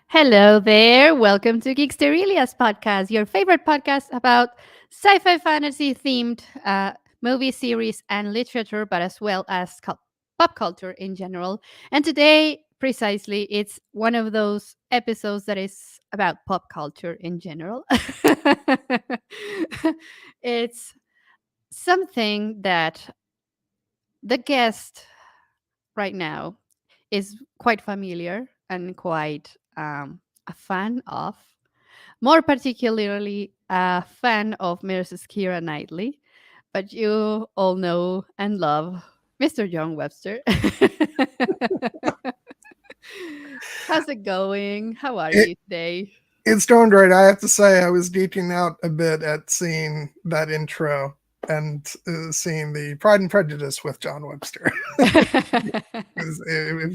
Hello there. Welcome to Geeksterilia's podcast, your favorite podcast about sci fi fantasy themed movie series and literature, but as well as pop culture in general. And today, precisely, it's one of those episodes that is about pop culture in general. It's something that the guest right now is quite familiar and quite a fan of. More particularly, a fan of Mrs. Keira Knightley, but you all know and love Mr. John Webster. How's it going? How are It, you today? it's going great. I have to say, I was geeking out a bit at seeing that intro and seeing the Pride and Prejudice with John Webster. It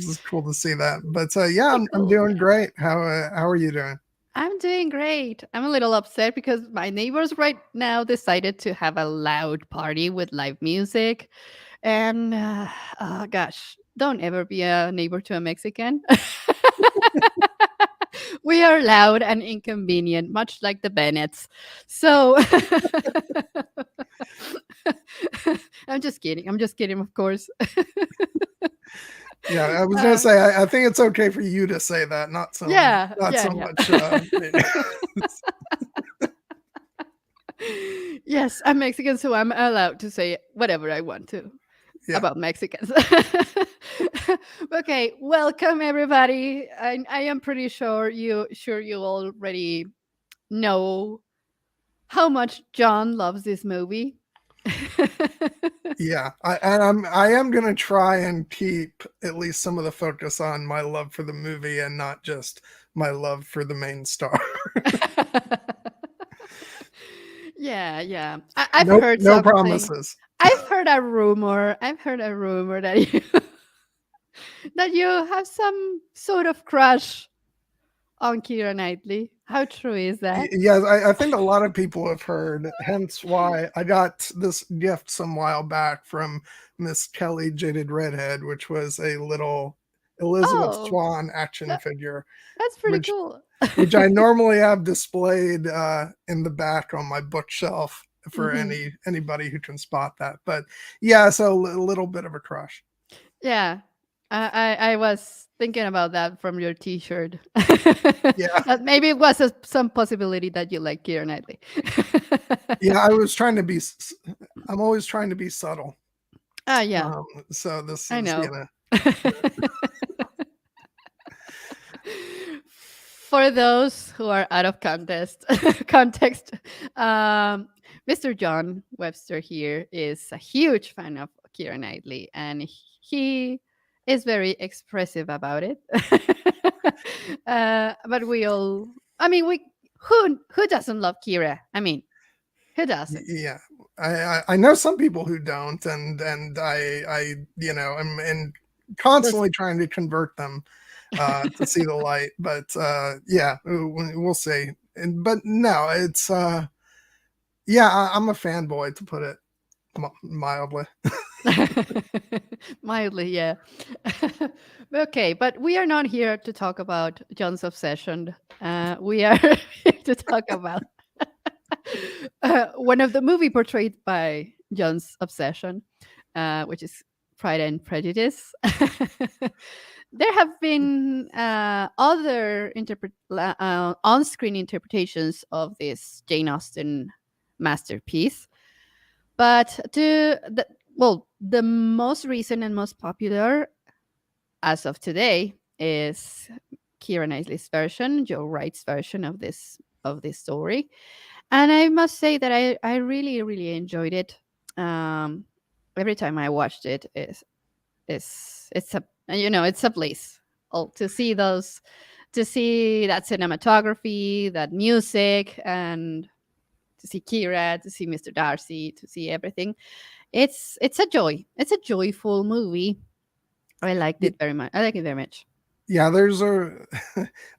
was cool to see that. But yeah, I'm Cool. doing great. How are you doing? I'm doing great. I'm a little upset because my neighbors right now decided to have a loud party with live music. And oh gosh, don't ever be a neighbor to a Mexican. We are loud and inconvenient, much like the Bennets. So I'm just kidding. I'm just kidding, of course. Yeah, I was gonna say I think it's okay for you to say that, not so Yeah, not yeah, so yeah. much. Yes, I'm Mexican, so I'm allowed to say whatever I want to Yeah, about Mexicans. Okay, welcome everybody. I am pretty sure you already know how much John loves this movie. yeah. I am gonna try and keep at least some of the focus on my love for the movie and not just my love for the main star. Yeah, yeah. I've Nope, heard no something. promises. I've heard a rumor. I've heard a rumor that you that you have some sort of crush on Keira Knightley. How true is that? Yes, I think a lot of people have heard, hence why I got this gift some while back from Miss Kelly Jaded Redhead, which was a little Elizabeth Oh, Swan action that, figure, that's pretty which cool. which I normally have displayed in the back on my bookshelf for Hmm. anybody who can spot that. But yeah, so a little bit of a crush. Yeah. I was thinking about that from your T-shirt. Yeah, That maybe it was some possibility that you like Keira Knightley. yeah. I was trying to be. I'm always trying to be subtle. Yeah, So this I is know. gonna. For those who are out of context, um, Mr. John Webster here is a huge fan of Keira Knightley, and he is very expressive about it. But we all, I mean, we who doesn't love Keira? I mean, who doesn't? Yeah, I know some people who don't, and I am and Those- constantly trying to convert them to see the light. But yeah, we'll see. But no, it's yeah, I'm a fanboy to put it mildly. Mildly, yeah. Okay, but we are not here to talk about John's obsession. We are here to talk about one of the movie portrayed by John's obsession, which is Pride and Prejudice. There have been other on-screen interpretations of this Jane Austen masterpiece, but the most recent and most popular as of today is Keira Knightley's version, Joe Wright's version of this story. And I must say that I really, really enjoyed it. Um, every time I watched it, is it's a it's a bliss. Oh, to see those, to see that cinematography, that music, and to see Kira, to see Mr. Darcy, to see everything. It's a joy. It's a joyful movie. I liked it very much. I like it very much. Yeah, there's a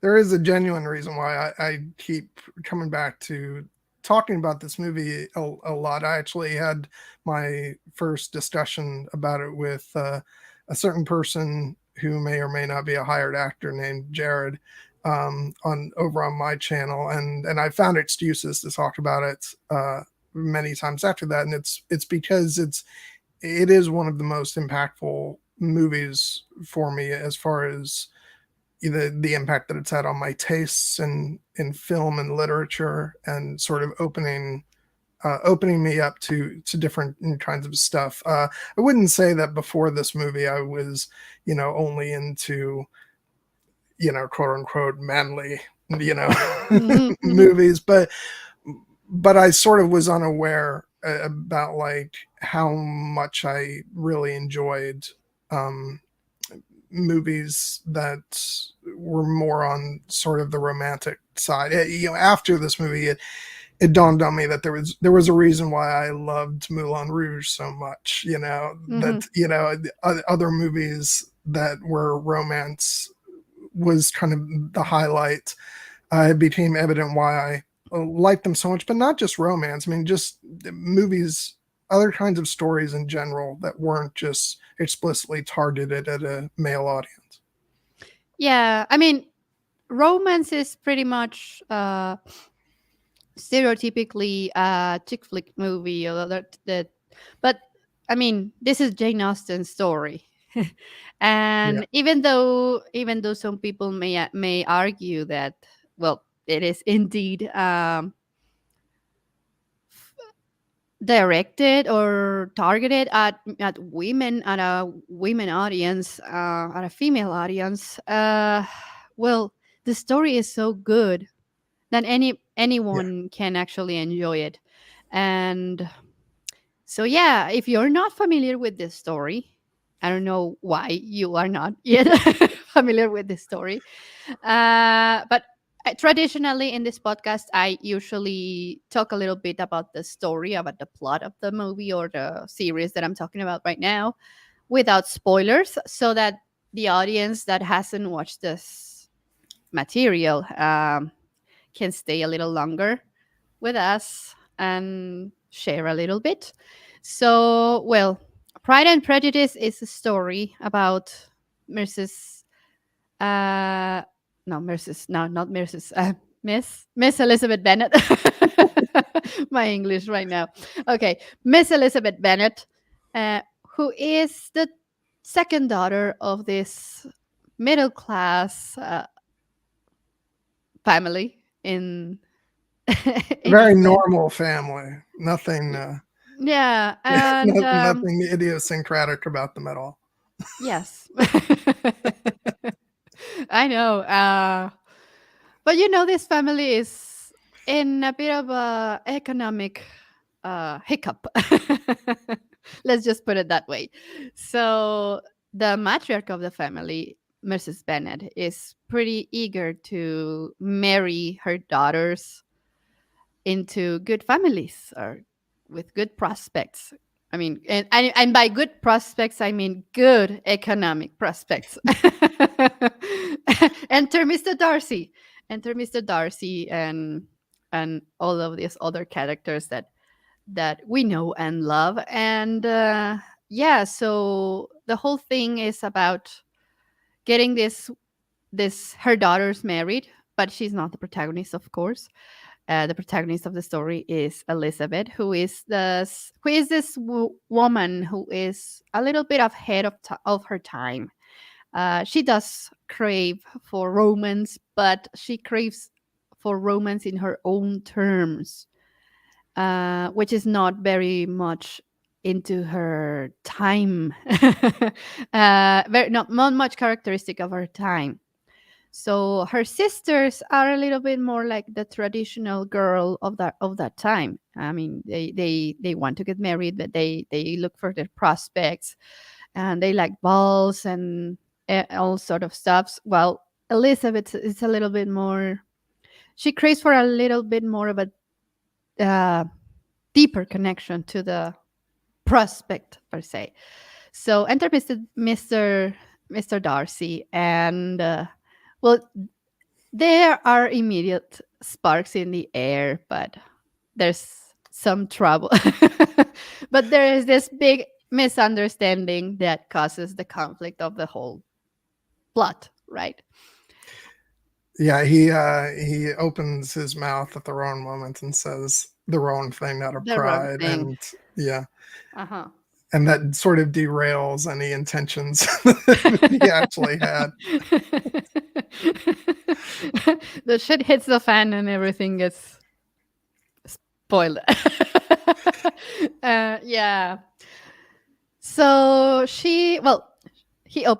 there is a genuine reason why I keep coming back to talking about this movie a lot. I actually had my first discussion about it with a certain person who may or may not be a hired actor named Jared, on over on my channel, and I found excuses to talk about it many times after that, and it's because it is one of the most impactful movies for me as far as the impact that it's had on my tastes in film and literature, and sort of opening me up to different kinds of stuff. I wouldn't say that before this movie I was, only into, quote unquote manly, you know, Hmm. Hmm. movies, but I sort of was unaware about like how much I really enjoyed um, movies that were more on sort of the romantic side. After this movie, it dawned on me that there was a reason why I loved Moulin Rouge so much. That Hmm. other movies that were romance was kind of the highlight. It became evident why I liked them so much, but not just romance. I mean, just movies, other kinds of stories in general that weren't just explicitly targeted at a male audience. Yeah, I mean, romance is pretty much stereotypically a chick flick movie, or that. But I mean, this is Jane Austen's story, Yeah, and even though some people may argue that, well, it is indeed directed or targeted at women, at a women audience, at a female audience. Well, the story is so good that yeah. anyone can actually enjoy it. And so, yeah, if you're not familiar with this story, I don't know why you are not yet familiar with this story. But traditionally in this podcast, I usually talk a little bit about the story, about the plot of the movie or the series that I'm talking about right now, without spoilers, so that the audience that hasn't watched this material can stay a little longer with us and share a little bit. So, well, Pride and Prejudice is a story about Mrs. Uh, no, Mrs. No, not Mrs. Miss Elizabeth Bennet. My English right now. Okay, Miss Elizabeth Bennet, uh, who is the second daughter of this middle class family in in Very England. normal family. Nothing, Yeah, and nothing idiosyncratic about them at all. yes, I know. But this family is in a bit of a economic hiccup. Let's just put it that way. So the matriarch of the family, Mrs. Bennet, is pretty eager to marry her daughters into good families or with good prospects. I mean, and by good prospects, I mean good economic prospects. Enter Mr. Darcy. Enter Mr. Darcy and all of these other characters that we know and love. And yeah, so the whole thing is about getting this her daughters married, but she's not the protagonist, of course. The protagonist of the story is Elizabeth, who is this woman who is a little bit ahead of her time. She does crave for romance, but she craves for romance in her own terms, which is not very much into her time. Not much characteristic of her time. So her sisters are a little bit more like the traditional girl of that time. I mean, they want to get married, but they look for their prospects, and they like balls and all sort of stuffs. Well, Elizabeth is a little bit more. She craves for a little bit more of a uh, deeper connection to the prospect per se. So enter Mr. Darcy, and well, there are immediate sparks in the air, but there's some trouble. But there is this big misunderstanding that causes the conflict of the whole plot, right? Yeah, he opens his mouth at the wrong moment and says the wrong thing out of The wrong pride, thing. and yeah, Uh huh. and that sort of derails any intentions that he actually had. The shit hits the fan and everything gets spoiled. Yeah. So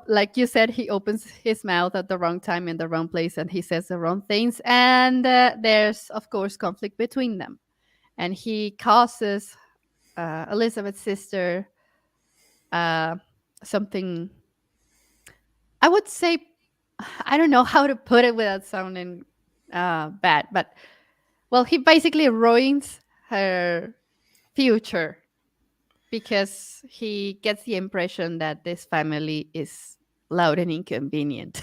like you said, he opens his mouth at the wrong time in the wrong place, and he says the wrong things, and there's of course conflict between them, and he causes Elizabeth's sister uh, something. I would say, I don't know how to put it without sounding bad, but well, he basically ruins her future because he gets the impression that this family is loud and inconvenient.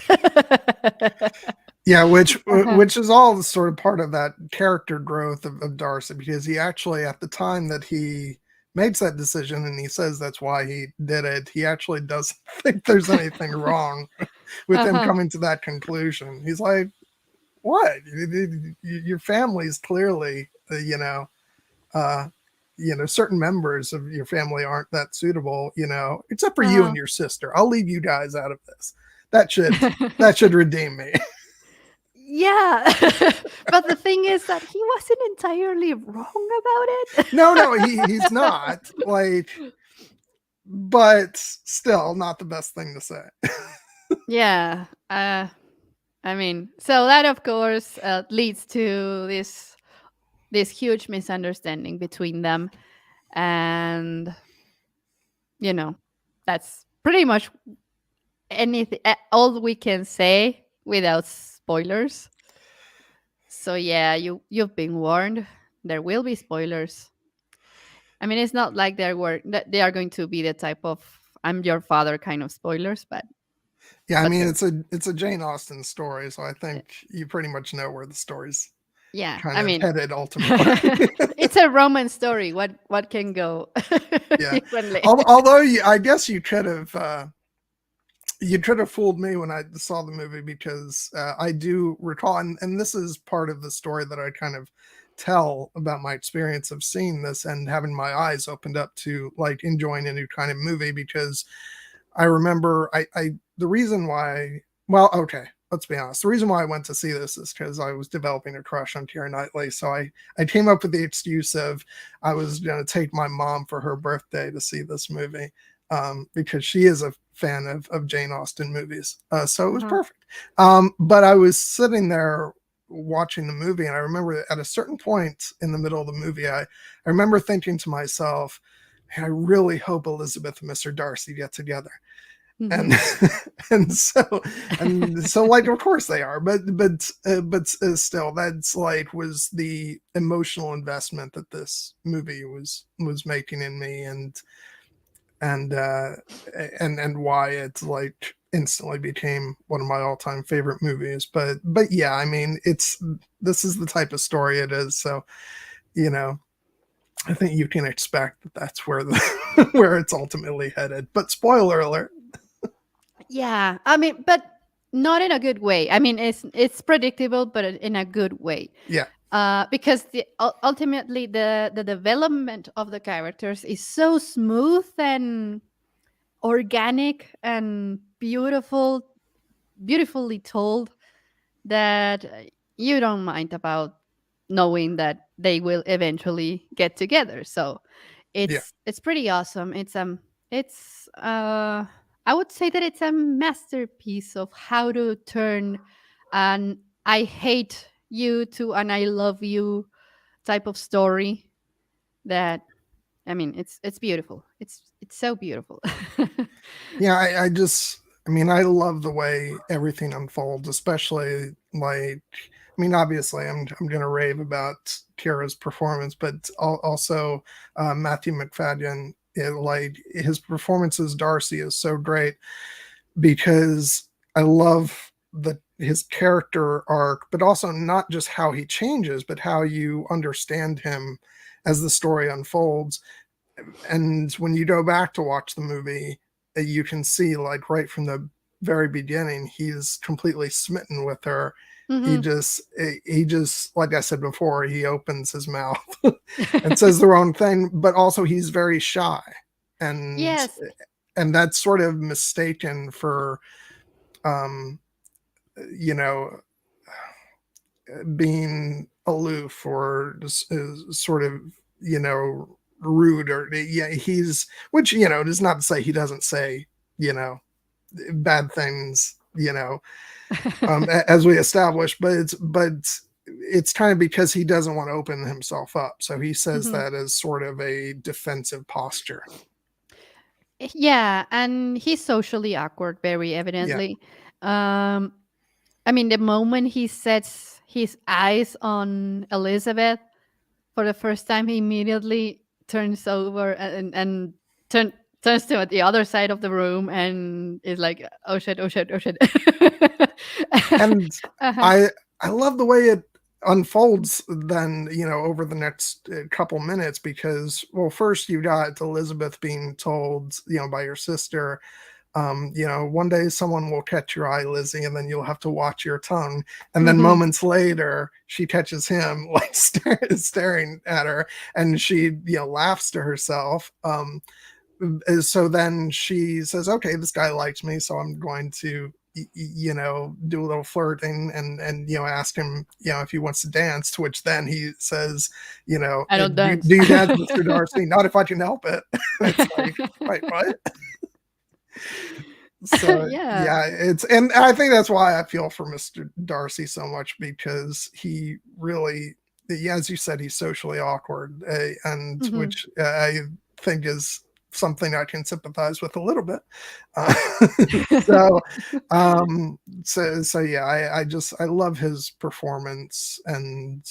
Yeah, Uh-huh. which is all sort of part of that character growth of Darcy, because he actually, at the time that he makes that decision and he says that's why he did it, he actually doesn't think there's anything wrong with him Uh-huh. coming to that conclusion. He's like, what? Your family is clearly, uh, certain members of your family aren't that suitable, except for you and Uh-huh. your sister. I'll leave you guys out of this. That should redeem me. Yeah. But the thing is that he wasn't entirely wrong about No, no, it. he's not. Like, but still not the best thing to say. Yeah. I mean, so that of course leads to this huge misunderstanding between them, and you know, that's pretty much anything all we can say without spoilers. So yeah, you've been warned. There will be spoilers. I mean, it's not like that they are going to be the type of "I'm your father" kind of spoilers, Yeah, I but mean there. it's a Jane Austen story, so I think you pretty much know where the story's Yeah, kind I of mean, headed ultimately. it's a romance story. What can go Yeah. differently? Although I guess you could have fooled me when I saw the movie, because I do recall, and this is part of the story that I kind of tell about my experience of seeing this and having my eyes opened up to like enjoying a new kind of movie, because I remember the reason why. Well, okay, let's be honest. The reason why I went to see this is because I was developing a crush on Keira Knightley. So I came up with the excuse of I was going to take my mom for her birthday to see this movie, because she is a fan of Jane Austen movies. So it was Uh-huh. perfect. But I was sitting there watching the movie, and I remember at a certain point in the middle of the movie, I remember thinking to myself, I really hope Elizabeth and Mr. Darcy get together. And Mhm. and so like of course they are, but still, that's like was the emotional investment that this movie was making in me, and uh and why it like instantly became one of my all-time favorite movies. But yeah, I mean, this is the type of story it is, so you know I think you can expect that that's where the where it's ultimately headed. But spoiler alert. Yeah, I mean, but not in a good way. I mean, it's predictable, but in a good way. Yeah, Because ultimately the development of the characters is so smooth and organic and beautifully told, that you don't mind about knowing that they will eventually get together. So yeah. it's pretty awesome. It's I would say that it's a masterpiece of how to turn an "I hate you" to an "I love you" type of story that I mean, it's beautiful. It's so beautiful. Yeah, I mean, I love the way everything unfolds, especially like, I mean, obviously, I'm gonna rave about Kira's performance, but also Matthew McFadden. Like his performance as Darcy is so great because I love his character arc, but also not just how he changes, but how you understand him as the story unfolds. And when you go back to watch the movie, you can see like right from the very beginning, he's completely smitten with her. He Hmm. just he just like I said before, he opens his mouth and says the wrong thing, but also he's very shy, and Yes. that's sort of mistaken for um you know being aloof or sort of you know rude, or yeah, he's, which is not to say he doesn't say you know bad things, as we established, but it's kind of because he doesn't want to open himself up, so he says Hmm. that as sort of a defensive posture. Yeah, and he's socially awkward, very Yeah. evidently. Um, I mean, the moment he sets his eyes on Elizabeth for the first time, he immediately turns over and turn, turns to the other side of the room and is like, "Oh shit! Oh shit! Oh shit!" And Uh-huh. I love the way it unfolds then, over the next couple minutes, because well, first you got Elizabeth being told, by your sister, one day someone will catch your eye, Lizzie, and then you'll have to watch your tongue. And then Hmm. moments later, she catches him like staring at her, and she, laughs to herself. So then she says, okay, this guy likes me, so I'm going to do a little flirting, and ask him if he wants to dance, to which then he says, I don't do dance. you dance, Mr. Darcy? Not if I can help it. It's like, wait, what? So Yeah. yeah, and I think that's why I feel for Mr. Darcy so much, because he really, yeah, as you said, he's socially awkward, and Hmm. which I think is something I can sympathize with a little bit. Uh, so, so yeah, I love his performance, and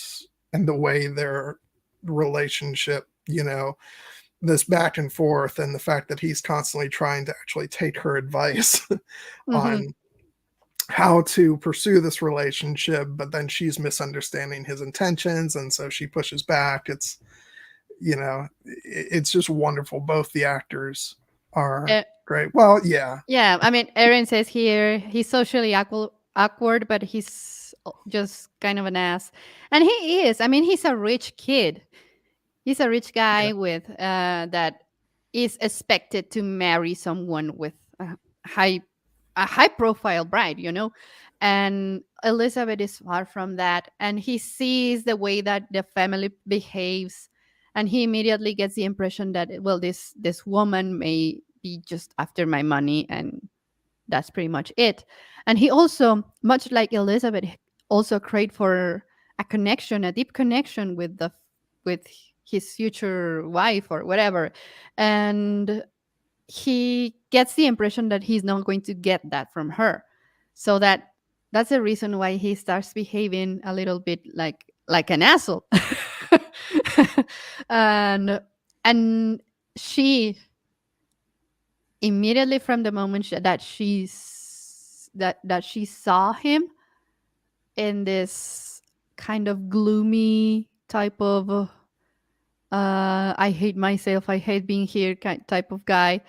the way their relationship, this back and forth, and the fact that he's constantly trying to actually take her advice Hmm. on how to pursue this relationship, but then she's misunderstanding his intentions, and so she pushes back. It's just wonderful. Both the actors are great. Well, yeah. Yeah, I mean, Erin says here he's socially awkward, but he's just kind of an ass, and he is. I mean, he's a rich kid. He's a rich Yeah. guy with that is expected to marry someone with high a high profile bride, you know. And Elizabeth is far from that, and he sees the way that the family behaves, and he immediately gets the impression that, well, this woman may be just after my money, and that's pretty much it. And he also, much like Elizabeth, also craved for a connection, a deep connection with his future wife or whatever. And he gets the impression that he's not going to get that from her. So that's the reason why he starts behaving a little bit like an asshole. and and she immediately from the moment that she saw him in this kind of gloomy type of I hate myself, I hate being here type of guy.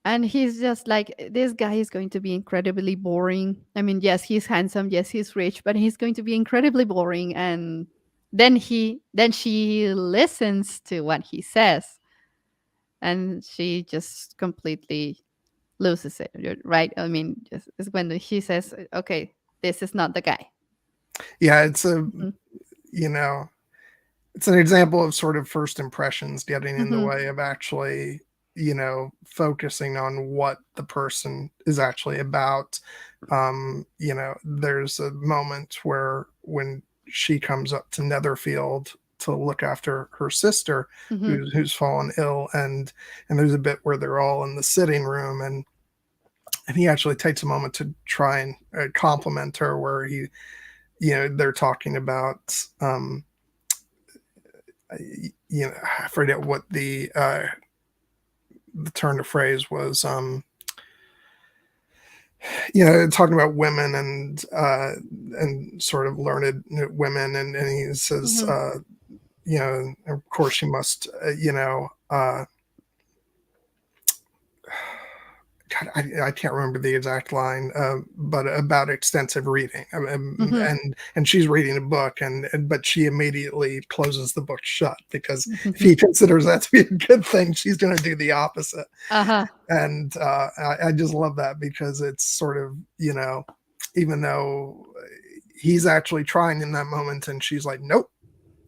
And he's just like, this guy is going to be incredibly boring. I mean, yes, he's handsome, yes, he's rich, but he's going to be incredibly boring. And then she listens to what he says, and she just completely loses it. Right? I mean, just it's when he says, "Okay, this is not the guy." Yeah, Mhm. you know it's an example of sort of first impressions getting in the Mhm. way of actually, focusing on what the person is actually about. There's a moment where when she comes up to Netherfield, to look after her sister, Hmm. who's fallen ill, and there's a bit where they're all in the sitting room, and he actually takes a moment to try and compliment her, where they're talking about I forget what the turn of phrase was, talking about women and sort of learned women, and he says, Hmm. of course she must, God, I can't remember the exact line, but about extensive reading, Hmm. and she's reading a book, and but she immediately closes the book shut, because if Hmm. he considers that to be a good thing, she's going to do the opposite. Uh-huh. And I just love that, because it's sort of, even though he's actually trying in that moment, and she's like, nope,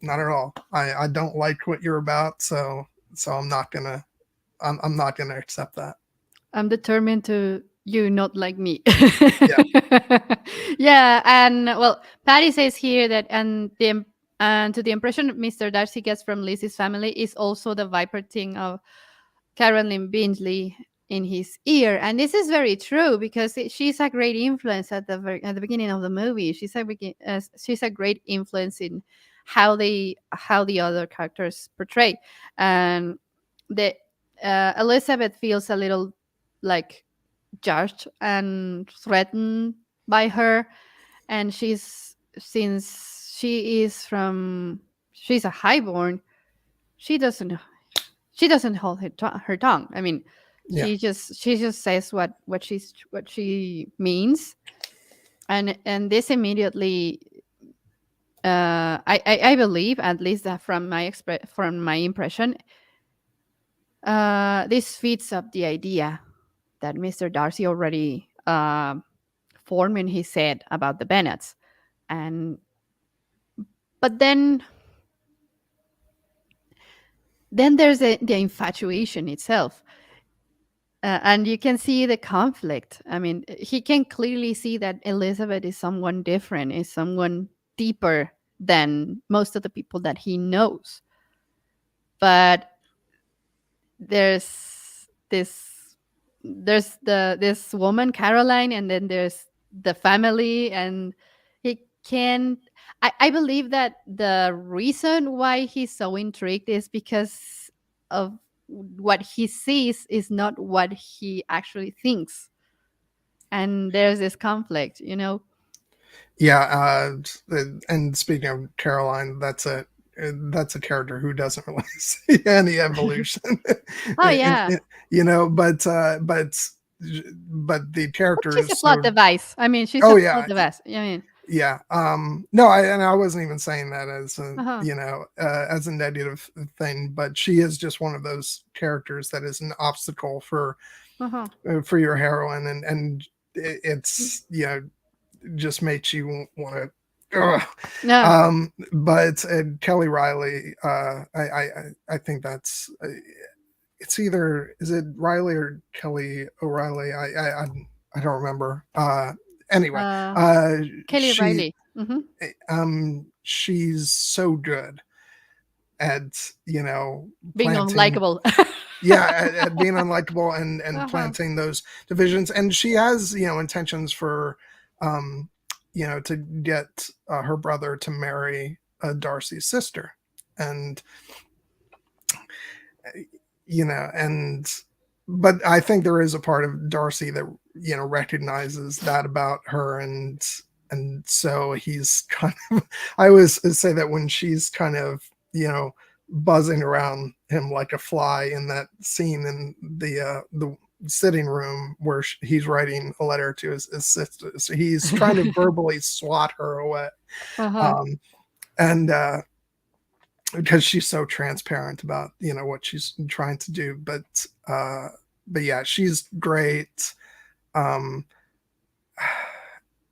not at all. I don't like what you're about, so I'm not gonna accept that. I'm determined to you not like me. Yeah, Yeah, and well, Patty says here that and to the impression Mr. Darcy gets from Lizzie's family is also the vibrating of Carolyn Bingley in his ear, and this is very true because she's a great influence at the beginning of the movie. She's a great influence in how the other characters portray, and the Elizabeth feels a little like judged and threatened by her, and since she's a highborn, she doesn't she doesn't hold her tongue. I mean, yeah, she just says what she means, and this immediately, I believe, at least that from my impression, this feeds up the idea that Mr. Darcy already formed in his head about the Bennets, and but then there's the infatuation itself. And you can see the conflict. I mean, he can clearly see that Elizabeth is someone different, is someone deeper than most of the people that he knows. But there's this woman Caroline, and then there's the family, and he can't. I believe that the reason why he's so intrigued is because of what he sees is not what he actually thinks, and there's this conflict. yeah. And speaking of Caroline, that's a character who doesn't really see any evolution, Oh yeah. but the character She's a is plot so. device. I mean, she's Oh a plot yeah, device. I mean, yeah. No, I wasn't even saying that as a, uh-huh, as a negative thing, but she is just one of those characters that is an obstacle uh-huh. for your heroine, and it's, just makes you want to. No. But Kelly Riley, I think that's, it's either, is it Riley or Kelly O'Reilly? I don't remember. Anyway, uh uh, Kelly she Riley. Hmm. she's so good at, Being planting, unlikable. yeah, at being unlikable, and Uh-huh. planting those divisions, and she has, intentions for, um to get her brother to marry Darcy's sister, and and but I think there is a part of Darcy that, recognizes that about her, and so he's kind of, I always say that when she's kind of, buzzing around him like a fly in that scene in the sitting room where he's writing a letter to his sister, so he's trying to verbally swat her away, Uh-huh. um and because she's so transparent about, what she's trying to do, uh but yeah, she's great. um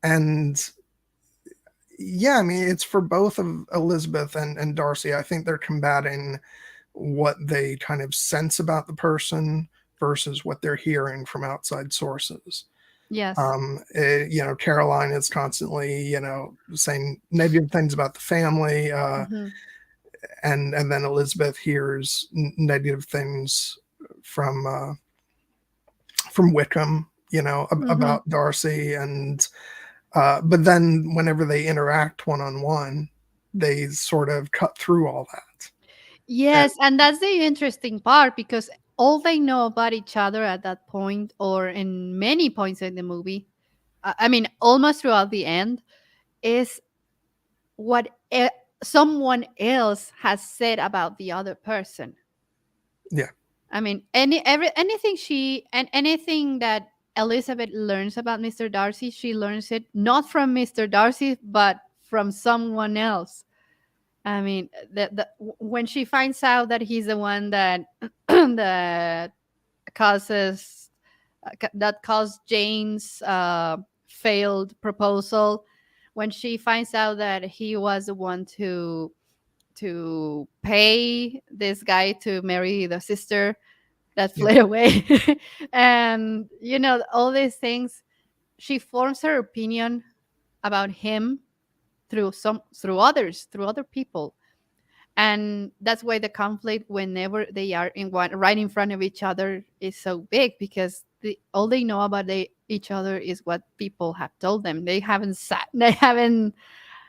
and yeah, I mean, it's for both of Elizabeth and Darcy. I think they're combating what they kind of sense about the person versus what they're hearing from outside sources. Yes. Caroline is constantly, saying negative things about the family, Hmm. and then Elizabeth hears negative things from from Wickham, Hmm. about Darcy, and but then whenever they interact one on one, they sort of cut through all that. And Yes, and that's the interesting part because all they know about each other at that point, or in many points in the movie, I mean, almost throughout the end, is what someone else has said about the other person. yeah, I mean, anything that Elizabeth learns about Mr. Darcy, she learns it not from Mr. Darcy, but from someone else. I mean, when she finds out that he's the one that that causes that caused Jane's failed proposal, when she finds out that he was the one to pay this guy to marry the sister that yeah, fled away, and all these things, she forms her opinion about him through others, through other people. And that's why the conflict, whenever they are right in front of each other, is so big, because all they know about each other is what people have told them. They haven't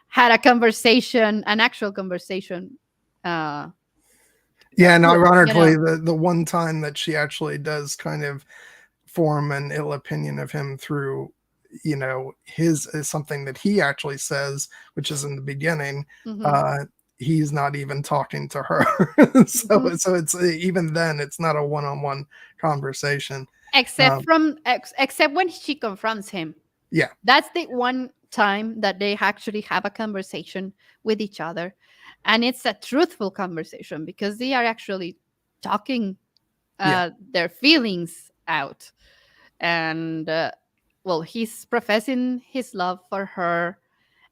had a conversation, an actual conversation. uh yeah. And you know ironically, the one time that she actually does kind of form an ill opinion of him through, his is something that he actually says, which is in the beginning. hmm uh he's not even talking to her. hmm So it's even then it's not a one-on-one conversation. except um except when she confronts him. yeah, That's the one time that they actually have a conversation with each other, and it's a truthful conversation because they are actually talking yeah, their feelings out. And well, he's professing his love for her,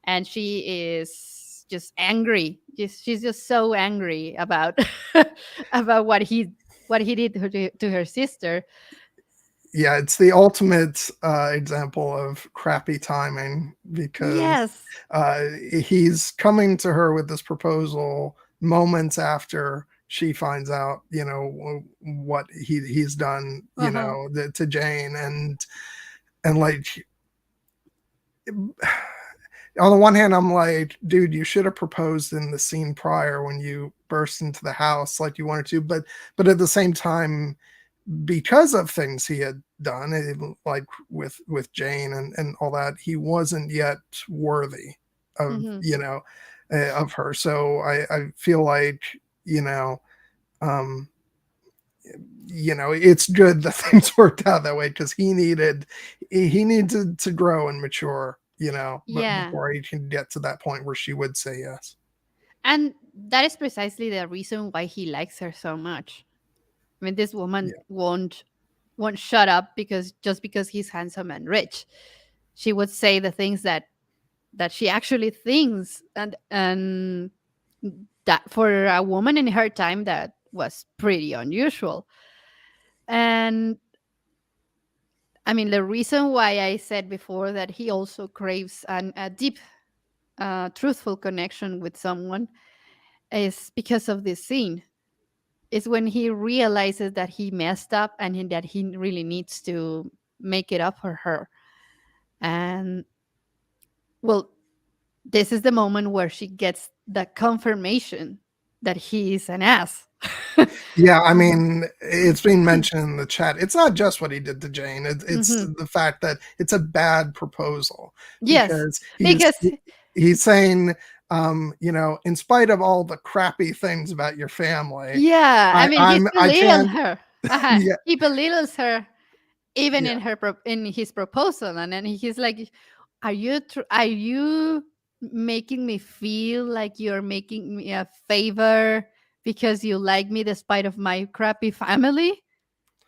and she is just angry. She's just so angry about about what he did to her sister. yeah. It's the ultimate example of crappy timing, because Yes. uh he's coming to her with this proposal moments after she finds out, what he's done, Uh-huh. to Jane. And like, on the one hand, I'm like, dude, you should have proposed in the scene prior when you burst into the house like you wanted to. But at the same time, because of things he had done, like with Jane and all that, he wasn't yet worthy of, Hmm. of her. So I feel like, you know um it's good that things worked out that way, because he needed to grow and mature, but Yeah. before he can get to that point where she would say yes. And that is precisely the reason why he likes her so much. I mean, this woman Yeah, won't shut up because just because he's handsome and rich. She would say the things that she actually thinks, and that for a woman in her time, that was pretty unusual. And I mean, the reason why I said before that he also craves a deep, truthful connection with someone is because of this scene. Is when he realizes that he messed up, and that he really needs to make it up for her. And well, this is the moment where she gets the confirmation that he is an ass. yeah. I mean, it's being mentioned in the chat. It's not just what he did to Jane. It's Hmm. the fact that it's a bad proposal, Yes, because because he's saying, in spite of all the crappy things about your family, yeah, I mean, I can't. Yeah, he belittles her even yeah, in his proposal, and then he's like, are you making me feel like you're making me a favor because you like me despite of my crappy family?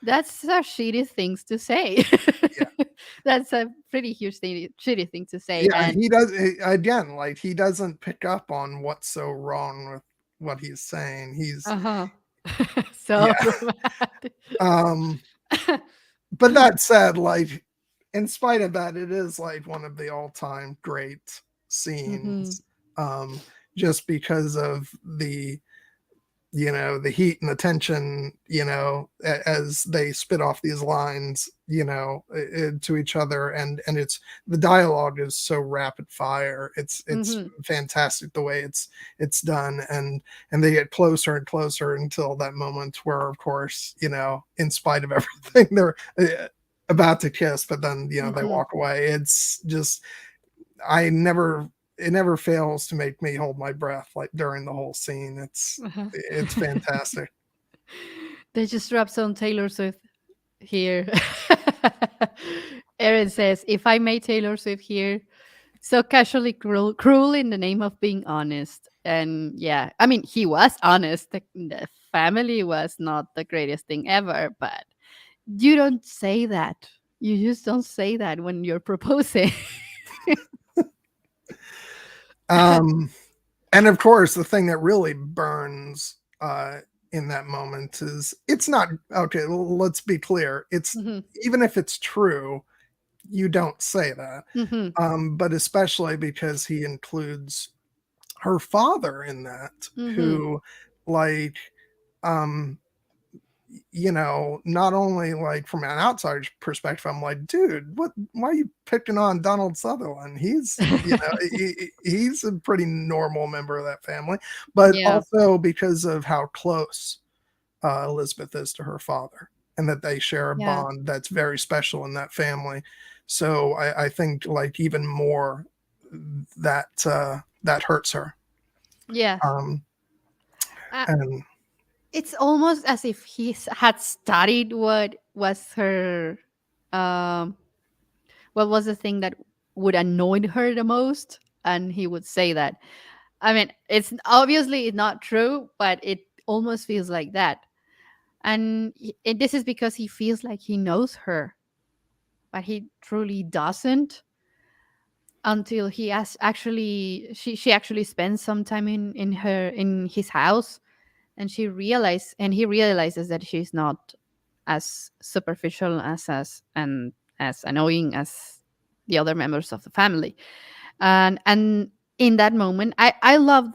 That's a shitty things to say. yeah. That's a pretty huge shitty thing to say. Yeah, And again, like, he doesn't pick up on what's so wrong with what he's saying. He's uh-huh. So Yeah. dramatic. Um, but that said, like, in spite of that, it is like one of the all-time great Hmm. scenes. Um, just because of the the heat and the tension, as they spit off these lines, to each other, and it's the dialogue is so rapid fire. It's Hmm. fantastic the way it's done, and they get closer and closer until that moment where, of course, in spite of everything, they're about to kiss, but then they Hmm. walk away. It's just I never it never fails to make me hold my breath like during the whole scene. Uh-huh. It's fantastic. They just dropped some Taylor Swift here. Erin says, if I may Taylor Swift here, so casually cruel in the name of being honest. And yeah, I mean, he was honest. The family was not the greatest thing ever, but you don't say that. You just don't say that when you're proposing. Um, and of course, the thing that really burns in that moment is it's not okay. Well, let's be clear. It's Hmm. even if it's true, you don't say that. Hmm. But especially because he includes her father in that, Hmm. who, like, um, not only like from an outsider's perspective, I'm like, dude, what? Why are you picking on Donald Sutherland? He's a pretty normal member of that family, but Yeah. also because of how close Elizabeth is to her father, and that they share a Yeah. bond that's very special in that family. So I think like even more that hurts her. Yes. Um, Uh, and it's almost as if he had studied what was her, um, what was the thing that would annoy her the most, and he would say that. I mean, it's obviously not true, but it almost feels like that. And this is because he feels like he knows her, but he truly doesn't until he has actually she actually spends some time in his house, and he realizes that she's not as superficial and as annoying as the other members of the family. And in that moment, I love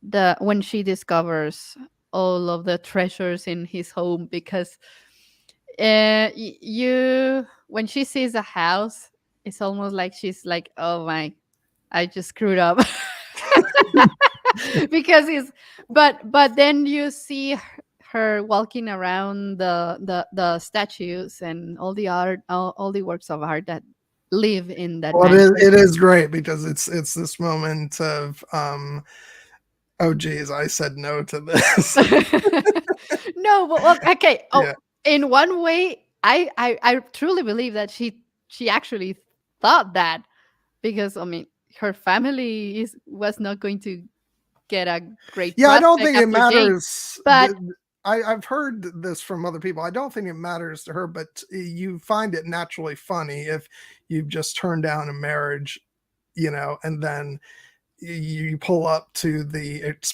the when she discovers all of the treasures in his home, because you when she sees a house, it's almost like she's like, oh my, I just screwed up. Because it's but then you see her walking around the statues and all the art, all the works of art that live in that well, mansion. it is great because it's this moment of oh geez, I said no to this. No, but well, okay. Oh, Yeah. in one way, I truly believe that she actually thought that, because I mean, her family was not going to get a great Yeah, I don't prospect think it after Jane. matters. But I've heard this from other people. I don't think it matters to her, but you find it naturally funny if you've just turned down a marriage, and then you pull up to the what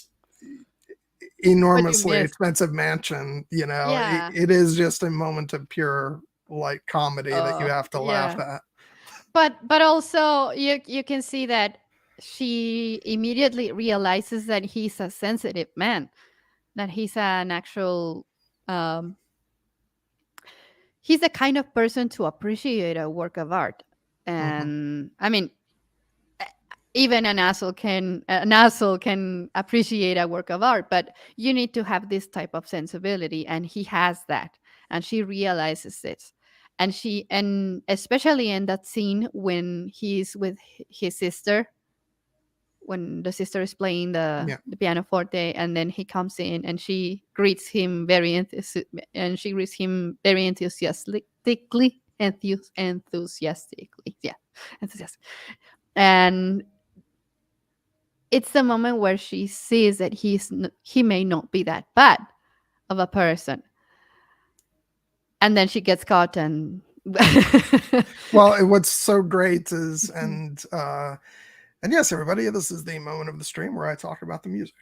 you enormously missed, expensive mansion. yeah. It is just a moment of pure like comedy that you have to laugh Yeah. at. But also you can see that she immediately realizes that he's a sensitive man, that he's an actual, um he's the kind of person to appreciate a work of art. Hmm. And I mean, e- even an asshole can appreciate a work of art, but you need to have this type of sensibility, and he has that, and she realizes it. And especially in that scene when he's with his sister, when the sister is playing Yeah. the pianoforte, and then he comes in and she greets him very enthusiastically, yeah, enthusiastic. And it's the moment where she sees that he may not be that bad of a person, and then she gets caught and Well, what's so great is, and yes, everybody, this is the moment of the stream where I talk about the music.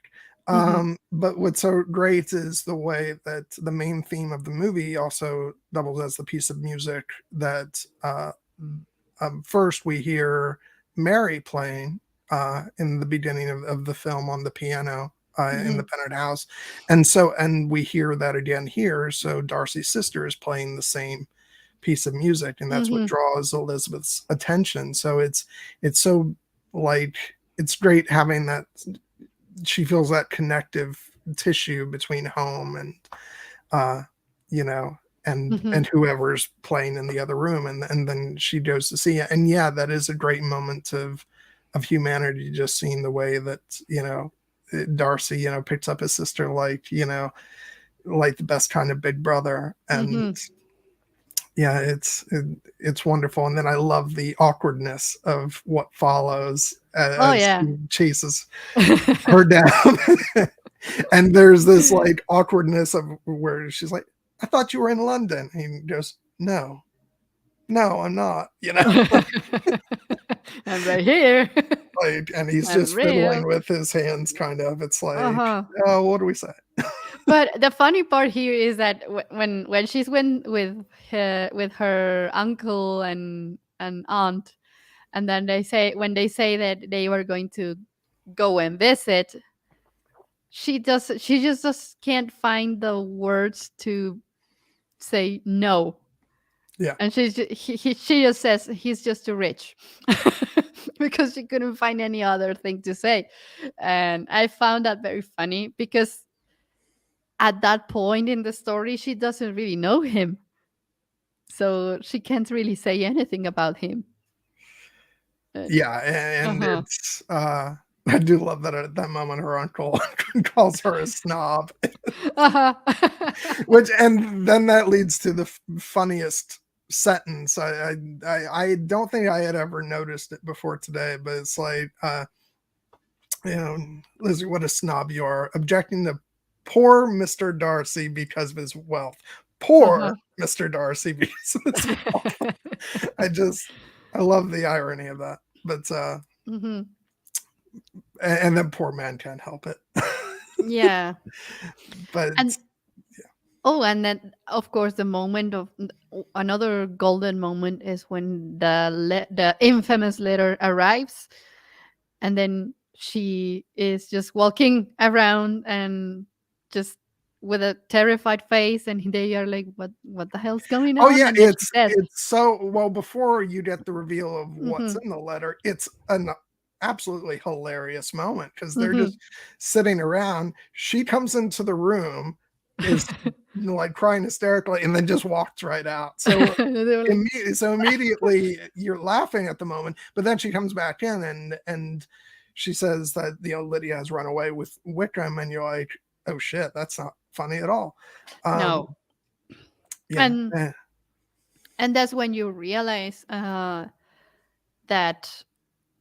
Mhm. But what's so great is the way that the main theme of the movie also doubles as the piece of music that first we hear Mary playing in the beginning of the film on the piano. in Hmm. the Bennett house, and we hear that again here. So Darcy's sister is playing the same piece of music, and that's what Hmm. draws Elizabeth's attention. So it's so like it's great having that she feels that connective tissue between home and uh you know Hmm. and whoever's playing in the other room, and then she goes to see it, and yeah, that is a great moment of humanity, just seeing the way that Darcy picks up his sister like like the best kind of big brother. And Hmm. yeah, it's wonderful. And then I love the awkwardness of what follows Oh as yeah. he chases her down. And there's this like awkwardness of where she's like, I thought you were in London. And he goes, no, I'm not, I'm right here. like, and he's I'm just fiddling real. with his hands kind of. It's like, Uh-huh. oh, what do we say? But the funny part here is that when she's with her uncle and aunt, and then they say that they were going to go and visit, she just can't find the words to say no, Yeah. and she just says he's just too rich, because she couldn't find any other thing to say. And I found that very funny, because at that point in the story she doesn't really know him, so she can't really say anything about him. And Yeah, and uh-huh. it's I do love that at that moment her uncle calls her a snob, Uh-huh. which and then that leads to the funniest sentence. I don't think I had ever noticed it before today, but it's like Lizzie, what a snob you are, objecting to poor Mr. Darcy because of his wealth. Uh-huh. Poor Mr. Darcy because of his wealth. I just I love the irony of that. But Hmm. and then poor man can't help it. Yeah. But And oh, and then of course the moment of another golden moment is when the infamous letter arrives, and then she is just walking around and just with a terrified face, and they are like, what the hell's going oh on? yeah, And then she says, it's so well before you get the reveal of what's mhm, in the letter, it's an absolutely hilarious moment because they're just mhm. sitting around. She comes into the room, is like crying hysterically, and then just walks right out. So They were like, immediately you're laughing at the moment, but then she comes back in and she says that Lydia has run away with Wickham, and you're like, oh shit, that's not funny at all. Um, no. yeah, and and that's when you realize that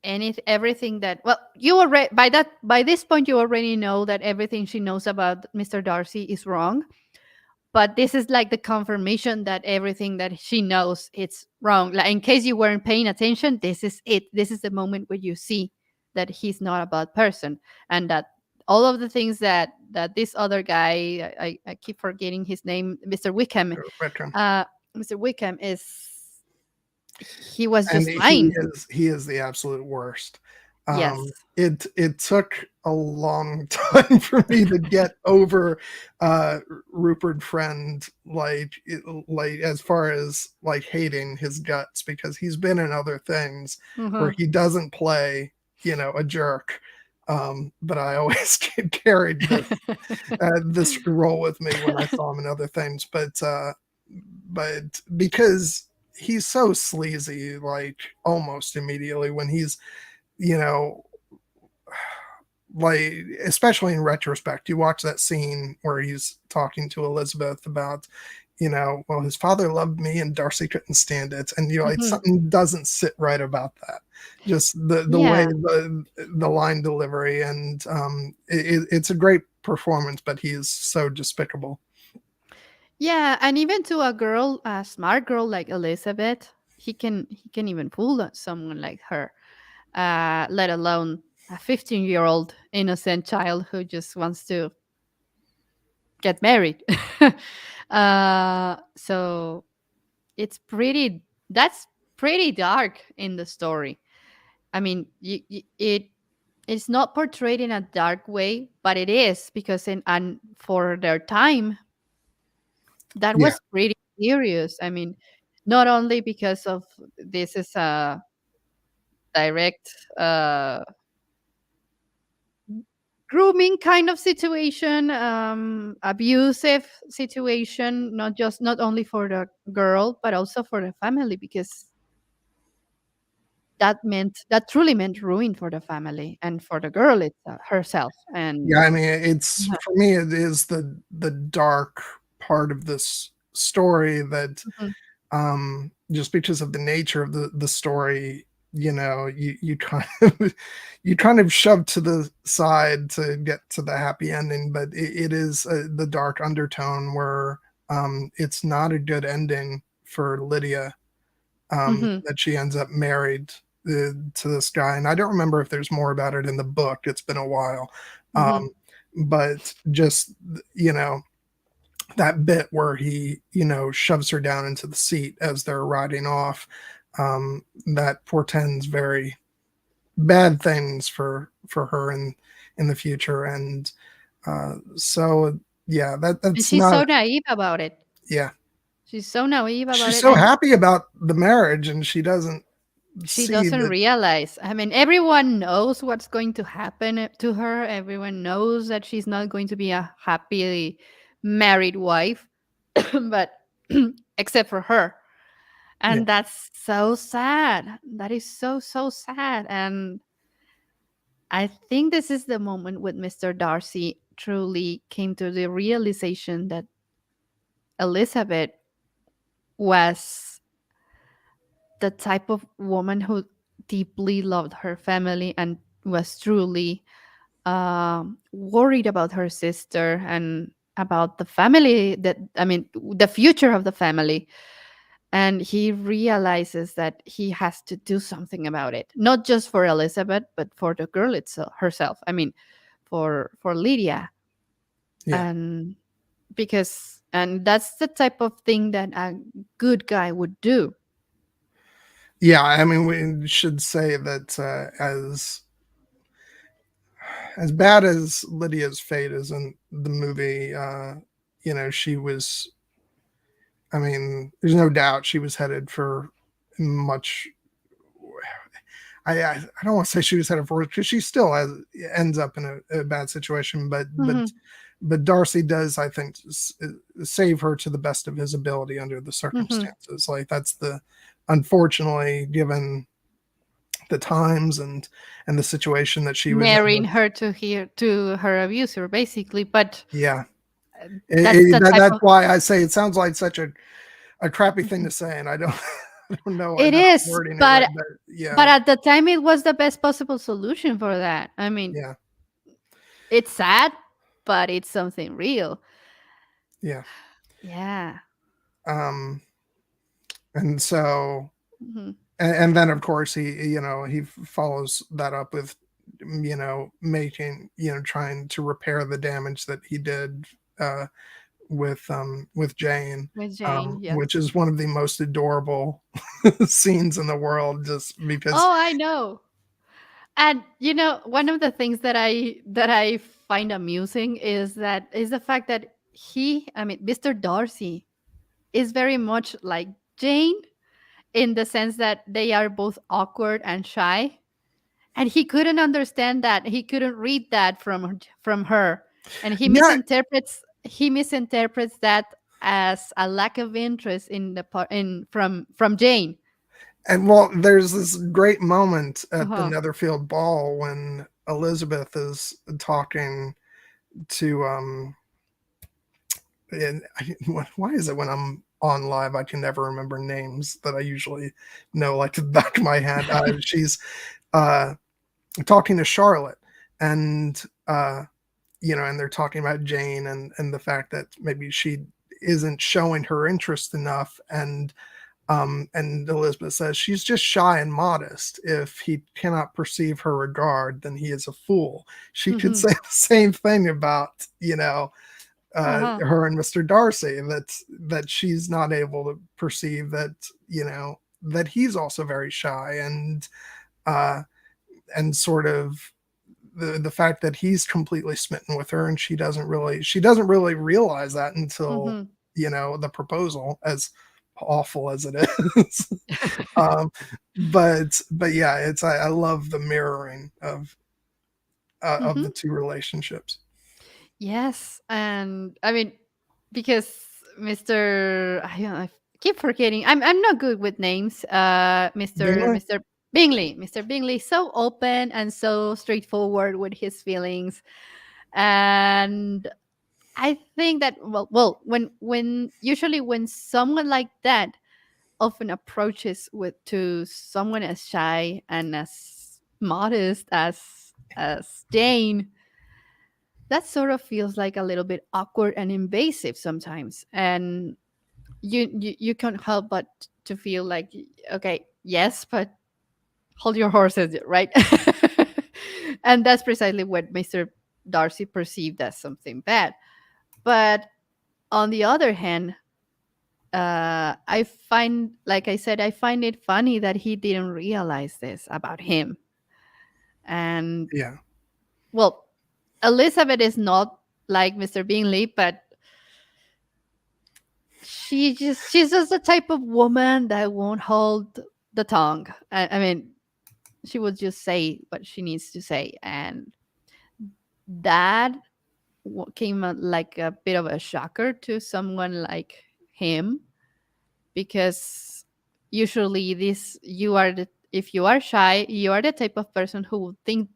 everything that, well, you already, by this point you already know that everything she knows about Mr. Darcy is wrong, but this is like the confirmation that everything that she knows it's wrong. Like, in case you weren't paying attention, this is it. This is the moment where you see that he's not a bad person, and that all of the things that this other guy, I keep forgetting his name, Mr. Wickham, Wickham. uh Mr. Wickham is, he was And just lying. he is the absolute worst. Yes. It took a long time for me to get over Rupert Friend, like as far as like hating his guts, because he's been in other things where Uh-huh. he doesn't play a jerk. But I always carried this role with me when I saw him in other things. But because he's so sleazy, like almost immediately when he's, you know, like especially in retrospect, you watch that scene where he's talking to Elizabeth about, well, his father loved me and Darcy couldn't stand it, and like Mhm. something doesn't sit right about that. Just the way Yeah. the line delivery, and it's a great performance, but he is so despicable. Yeah, and even to a girl, a smart girl like Elizabeth, he can even fool someone like her. Let alone a 15-year-old innocent child who just wants to get married. So it's pretty. That's pretty dark in the story. I mean, it. it's not portrayed in a dark way, but it is because in and for their time that Yeah. was pretty serious. I mean, not only because of this is a direct grooming kind of situation, abusive situation, not only for the girl but also for the family, because that truly meant ruin for the family and for the girl herself. Yeah, And I mean, it's for me, it is the dark part of this story that, Mhm, just because of the nature of the story, you kind of you kind of shove to the side to get to the happy ending, but it is the dark undertone where it's not a good ending for Lydia, mhm, that she ends up married to this guy, and I don't remember if there's more about it in the book. It's been a while, mhm, but just you know that bit where he shoves her down into the seat as they're riding off, that portends very bad things for her in the future, and so yeah, and that's she's not. so naive about it. Yeah, She's so naive about she's it, so and happy about the marriage, and she doesn't she see doesn't that. realize. I mean, everyone knows what's going to happen to her. Everyone knows that she's not going to be a happily married wife, but except for her. Yeah. And that's so sad. That is so sad. And I think this is the moment when Mr. Darcy truly came to the realization that Elizabeth was the type of woman who deeply loved her family and was truly worried about her sister and about the family, that I mean the future of the family. And he realizes that he has to do something about it, not just for Elizabeth but for the girl itself herself, I mean for Lydia. Yeah. And because and that's the type of thing that a good guy would do. Yeah, I mean, we should say that as bad as Lydia's fate is in the movie, she was. I mean, there's no doubt she was headed for much. I don't want to say she was headed for because she still ends up in a bad situation, Mhm, but Darcy does, I think, save her to the best of his ability under the mhm. circumstances. Like that's the unfortunately given the times and the situation that she was in. Marrying her to her abuser basically, but Yeah, that's the type that's of. why I say it sounds like such a crappy thing Mhm. to say, and I don't I don't know It that I'm is, wording it right, but but but yeah, at the time it was the best possible solution for that. I mean, yeah, it's sad, but it's something real. yeah. Yeah. Um, and so Mhm. and then of course he follows that up with making trying to repair the damage that he did uh with Jane, With Jane, yes. which is one of the most adorable scenes in the world, just because. Oh, I know. And one of the things that I find amusing is the fact that I mean, Mr. Darcy is very much like Jane in the sense that they are both awkward and shy, and he couldn't understand that. He couldn't read that from her, and Yeah, he misinterprets that as a lack of interest in the part in from Jane. and well, there's this great moment at the Uh-huh. Netherfield ball when Elizabeth is talking to and why is it when I'm on live I can never remember names that I usually know like to the back of my head. She's uh talking to Charlotte, and and they're talking about Jane and the fact that maybe she isn't showing her interest enough, and Elizabeth says she's just shy and modest. If he cannot perceive her regard, then he is a fool. She could Hmm. say the same thing about Uh-huh. her and Mr. Darcy, that she's not able to perceive that that he's also very shy, uh, and sort of the fact that he's completely smitten with her, and she doesn't really realize that until, Mhm. the proposal, as awful as it is. um, but yeah, I love the mirroring of the Mhm. two relationships. Yes, and I mean, because Mr. I keep forgetting. I'm not good with names. Bingley? Mr. Bingley, so open and so straightforward with his feelings, and I think that when usually when someone like that often approaches with to someone as shy and as modest as Jane, that sort of feels like a little bit awkward and invasive sometimes, and you can't help but to feel like, okay, yes, but hold your horses, right? And that's precisely what Mr. Darcy perceived as something bad. But on the other hand, I find, like I said, I find it funny that he didn't realize this about him. And Yeah. well, Elizabeth is not like Mr. Bingley, but she's just the type of woman that won't hold the tongue. I mean, she would just say what she needs to say, and that came like a bit of a shocker to someone like him, because usually this you are the if you are shy, you are the type of person who would think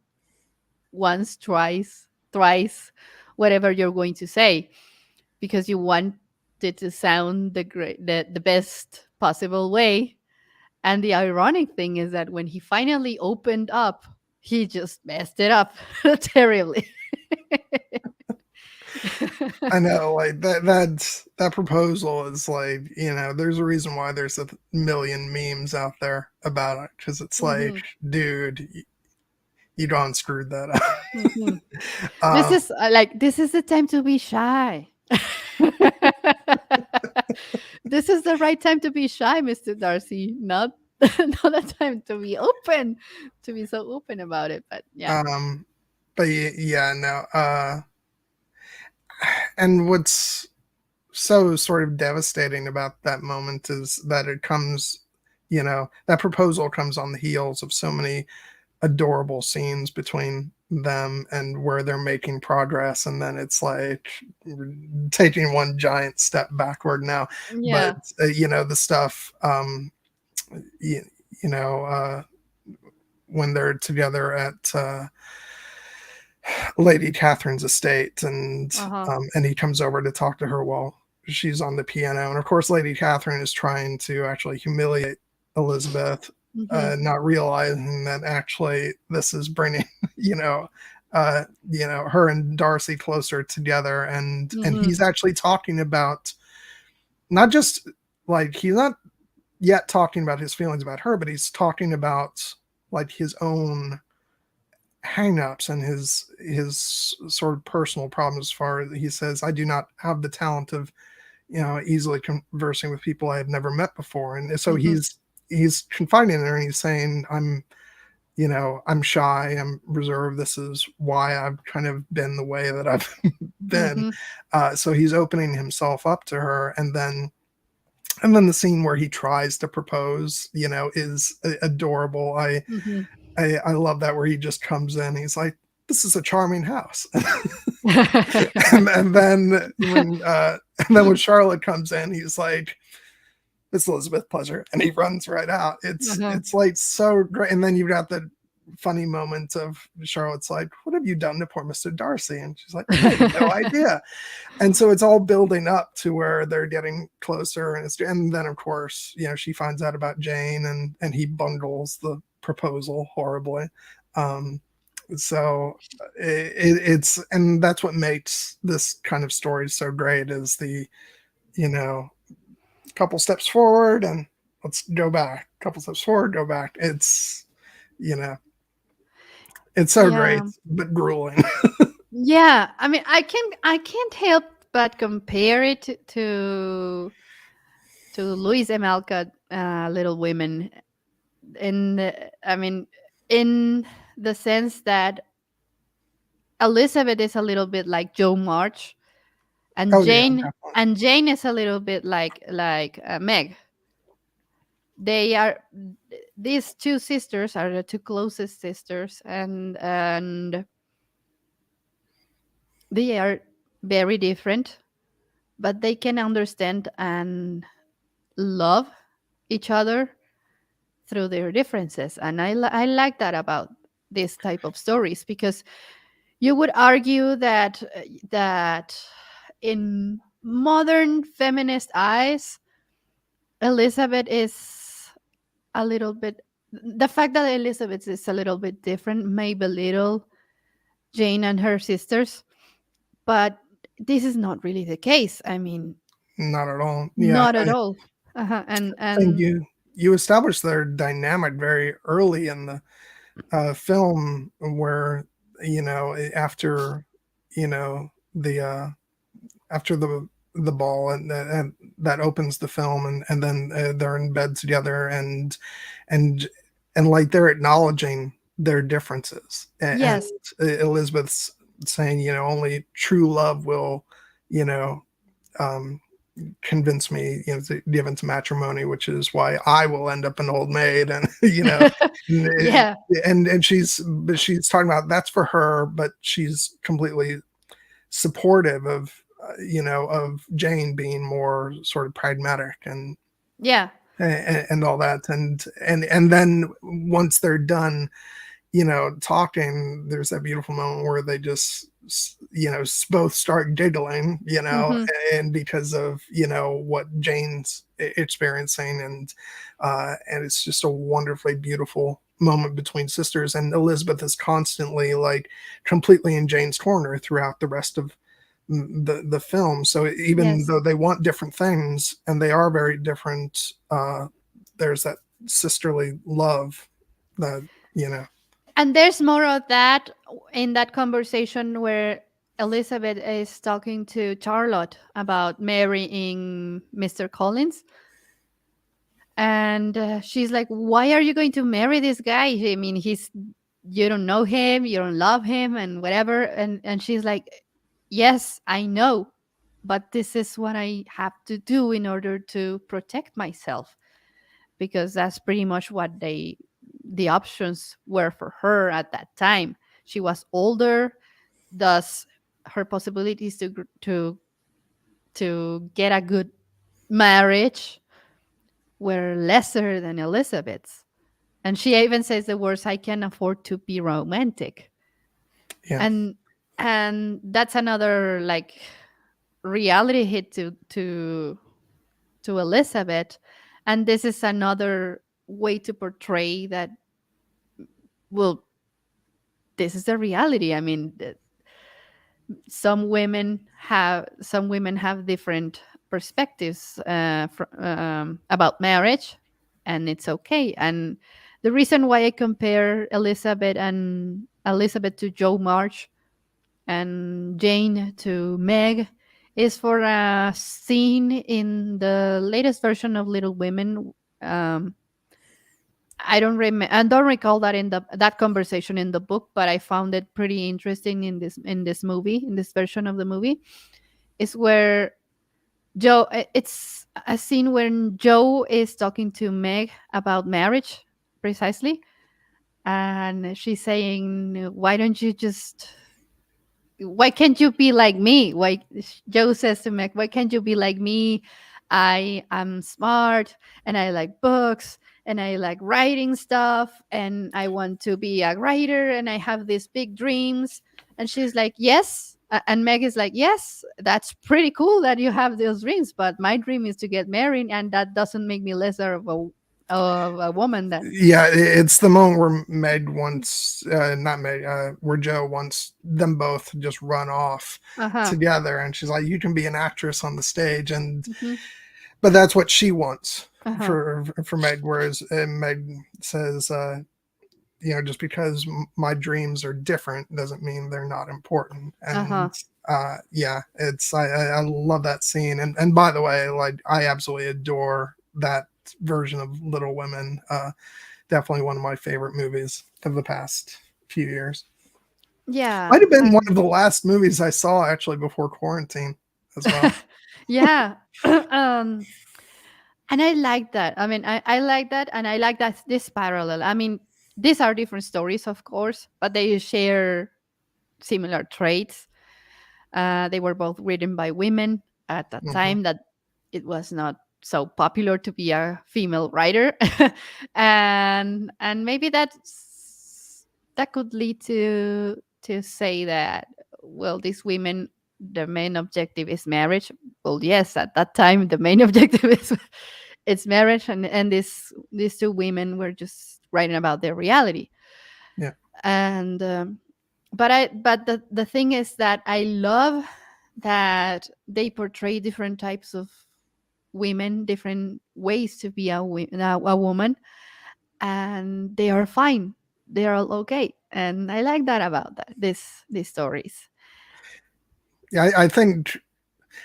once, twice, thrice, whatever you're going to say, because you want it to sound the best possible way. And the ironic thing is that when he finally opened up, he just messed it up terribly. I know, like that proposal is like, there's a reason why there's a million memes out there about it, because it's like, Hmm. dude, you done screwed that up. Hmm. This um, is this is the time to be shy. This is the right time to be shy, Mr. Darcy. Not not the time to be open, to be so open about it. But yeah. um, but yeah, no. And what's so sort of devastating about that moment is that it comes, that proposal comes on the heels of so many adorable scenes between them, and where they're making progress, and then it's like taking one giant step backward now. But Yeah. the stuff, you, you know uh when they're together at Lady Catherine's estate, Uh-huh. and he comes over to talk to her while she's on the piano, and of course Lady Catherine is trying to actually humiliate Elizabeth, Mhm. not realizing that actually this is bringing you know her and Darcy closer together, and Mhm. he's actually talking about, not just, like, he's not yet talking about his feelings about her, but he's talking about, like, his own hangups and his sort of personal problems. As far as he says, I do not have the talent of, easily conversing with people I have never met before, and so Mhm. he's confiding in her, and he's saying, I'm shy, I'm reserved, this is why I've kind of been the way that I've been. Mhm. So he's opening himself up to her, and then the scene where he tries to propose, is adorable. Mhm. I love that, where he just comes in. He's like, "This is a charming house," and then when Charlotte comes in, he's like, "It's Elizabeth, pleasure," and he runs right out. It's Uh-huh. it's like so great. And then you've got the funny moment of Charlotte's like, "What have you done to poor Mr. Darcy?" And she's like, "I have no idea." And so it's all building up to where they're getting closer, and then of course, she finds out about Jane, and he bungles the proposal horribly. um so it's, and that's what makes this kind of story so great, is the, you know couple steps forward and let's go back, couple steps forward, go back. You know it's so great, Yeah. but grueling. Yeah. I mean, I can't help but compare it to Louise M. Alcott, Little Women, in I mean, in the sense that Elizabeth is a little bit like Joe March, and Oh yeah, Jane definitely. and Jane is a little bit like Meg. They are these two sisters are the two closest sisters, and they are very different, but they can understand and love each other through their differences. And I like that about this type of stories, because you would argue that in modern feminist eyes, Elizabeth is a little bit, the fact that Elizabeth is a little bit different may belittle Jane and her sisters, but this is not really the case. I mean, Not at all. Yeah, not at all. And and and you establish their dynamic very early in the film, where after you know the after the ball, and that opens the film, and then they're in bed together, and like they're acknowledging their differences, and yes, Elizabeth's saying, only true love will, you know um convince me, to give into matrimony, which is why I will end up an old maid. And and yeah, she's talking about that's for her, but she's completely supportive of of Jane being more sort of pragmatic, yeah, and all that. And then once they're done, talking, there's that beautiful moment where they just, both start giggling, hmm, and because of, what Jane's experiencing. And it's just a wonderfully beautiful moment between sisters. And Elizabeth is constantly like completely in Jane's corner throughout the rest of the film. So even yes. though they want different things and they are very different, there's that sisterly love that, you know And there's more of that in that conversation where Elizabeth is talking to Charlotte about marrying Mr. Collins. And she's like, "Why are you going to marry this guy? I mean, you don't know him, you don't love him, and whatever." And she's like, "Yes, I know, but this is what I have to do in order to protect myself, because that's pretty much what the options were for her at that time. She was older, thus her possibilities to get a good marriage were lesser than Elizabeth's." And she even says the words, "I can afford to be romantic." yeah, And and that's another like reality hit to Elizabeth. And this is another way to portray that, well, this is the reality. I mean, some women have different perspectives about marriage, and it's okay. And the reason why I compare Elizabeth to Joe March and Jane to Meg is for a scene in the latest version of Little Women. um, I don't recall that in that conversation in the book, but I found it pretty interesting in this movie, in this version of the movie. Is where it's a scene when Joe is talking to Meg about marriage, precisely, and she's saying, why can't you be like me? Why Joe says to Meg, why can't you be like me? I am smart, and I like books, and I like writing stuff, and I want to be a writer, and I have these big dreams. And she's like, yes. And Meg is like, yes, that's pretty cool that you have those dreams, but my dream is to get married, and that doesn't make me lesser of a woman then. yeah. It's the moment where Meg wants, not Meg, where Joe wants them both to just run off Uh-huh. together, and she's like, "You can be an actress on the stage," and Hmm. but that's what she wants Uh-huh. for Meg. Whereas Meg says, just because my dreams are different doesn't mean they're not important. Uh-huh. And yeah, I love that scene. And by the way, like, I absolutely adore that version of Little Women. Definitely one of my favorite movies of the past few years. Yeah. Might have been one of And the last movies I saw actually before quarantine as well. yeah. And I like that. I mean, I like that. And I like that this parallel. I mean, these are different stories, of course, but they share similar traits. They were both written by women at that Hmm. time that it was not so popular to be a female writer. And maybe that could lead to say that, well, these women, the main objective is marriage. Well, yes, at that time the main objective is it's marriage, and these two women were just writing about their reality. Yeah. And but the thing is that I love that they portray different types of women, different ways to be a woman, and they are fine. They are all okay, and I like that about these stories. Yeah, I think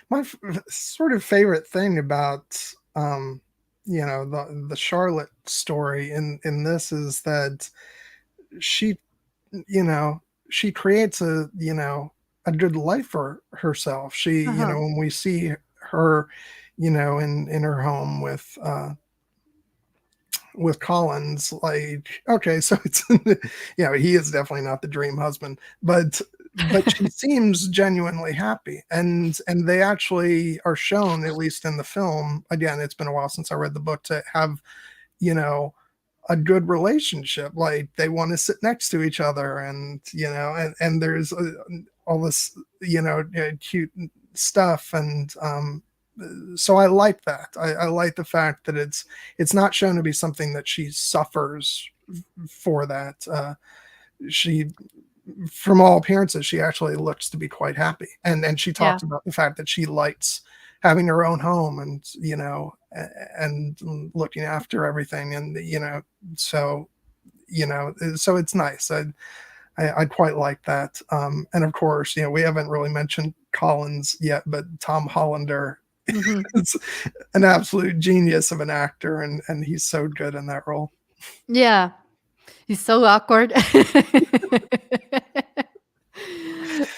my sort of favorite thing about um, the Charlotte story in this is that she you know she creates a good life for herself. She Uh-huh. when we see her in her home with Collins, like, okay, so it's he is definitely not the dream husband, but she seems genuinely happy, and they actually are shown, at least in the film. Again, it's been a while since I read the book, to have you know a good relationship. Like, they want to sit next to each other, and there's all this cute stuff, and so I like that. I like the fact that it's not shown to be something that she suffers for. That she from all appearances, she actually looks to be quite happy, and she Yeah. talks about the fact that she likes having her own home, and and looking after everything, and so so it's nice. I quite like that. And of course, we haven't really mentioned Collins yet, but Tom Hollander Hmm. is an absolute genius of an actor, and he's so good in that role. Yeah. He's so awkward.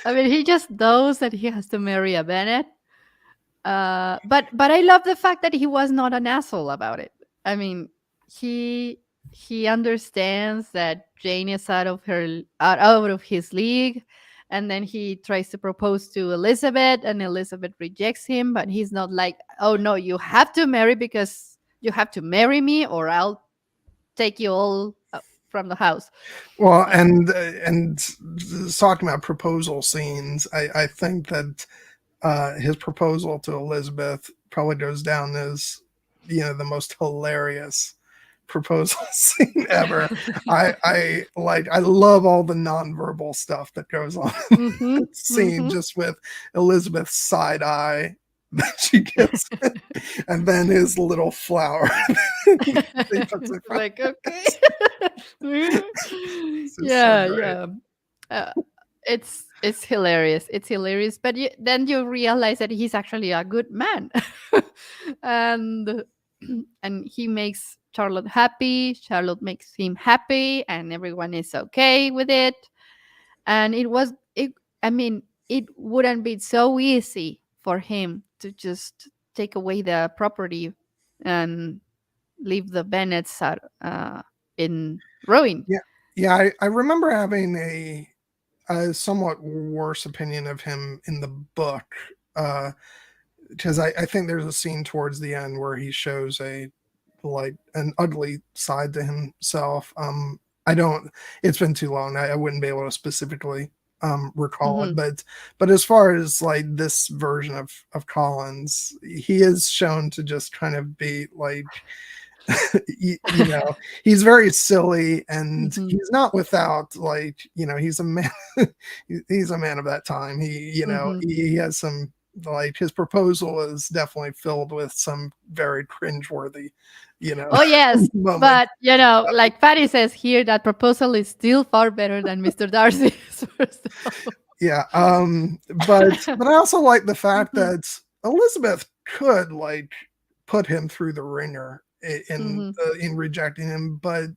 I mean, he just knows that he has to marry a Bennett. But I love the fact that he was not an asshole about it. I mean, he he understands that Jane is out of his league, and then he tries to propose to Elizabeth, and Elizabeth rejects him. But he's not like, oh no, you have to marry because you have to marry me, or I'll take you all from the house. Well, Uh, and talking about proposal scenes, I think that his proposal to Elizabeth probably goes down as the most hilarious proposal scene ever. I love all the nonverbal stuff that goes on in mm-hmm, that scene, mm-hmm. just with Elizabeth's side eye that she gives him, and then his little flower he puts in front Like, of okay. us. It's just so Yeah, great. yeah. Uh, it's hilarious. It's hilarious. But then you realize that he's actually a good man, and and he makes Charlotte happy. Charlotte makes him happy, and everyone is okay with it. And it was it. I mean, it wouldn't be so easy for him to just take away the property and leave the Bennets in ruin. Yeah, yeah. I remember having a somewhat worse opinion of him in the book, because I think there's a scene towards the end where he shows an ugly side to himself. I don't. It's been too long. I wouldn't be able to specifically recall it, Hmm. but as far as like this version of Collins, he is shown to just kind of be like he's very silly, and Hmm. he's not without, like, he's a man. He's a man of that time. Hmm. He has some, like, his proposal is definitely filled with some very cringeworthy you know Oh yes, moments. but like Patty says here, that proposal is still far better than Mr. Darcy's first of all. Yeah, but I also like the fact Hmm. that Elizabeth could, like, put him through the ringer in Hmm. in rejecting him, but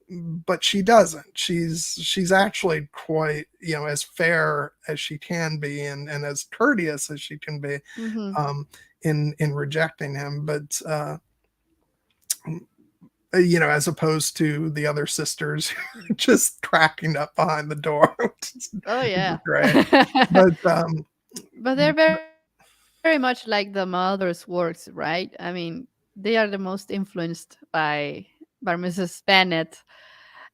but she doesn't. She's actually quite, as fair as she can be, and as courteous as she can be, Hmm. in rejecting him. But as opposed to the other sisters just cracking up behind the door, Oh which is yeah. great. But But they're very much like the mother's works, right? I mean, they are the most influenced by Mrs. Bennet.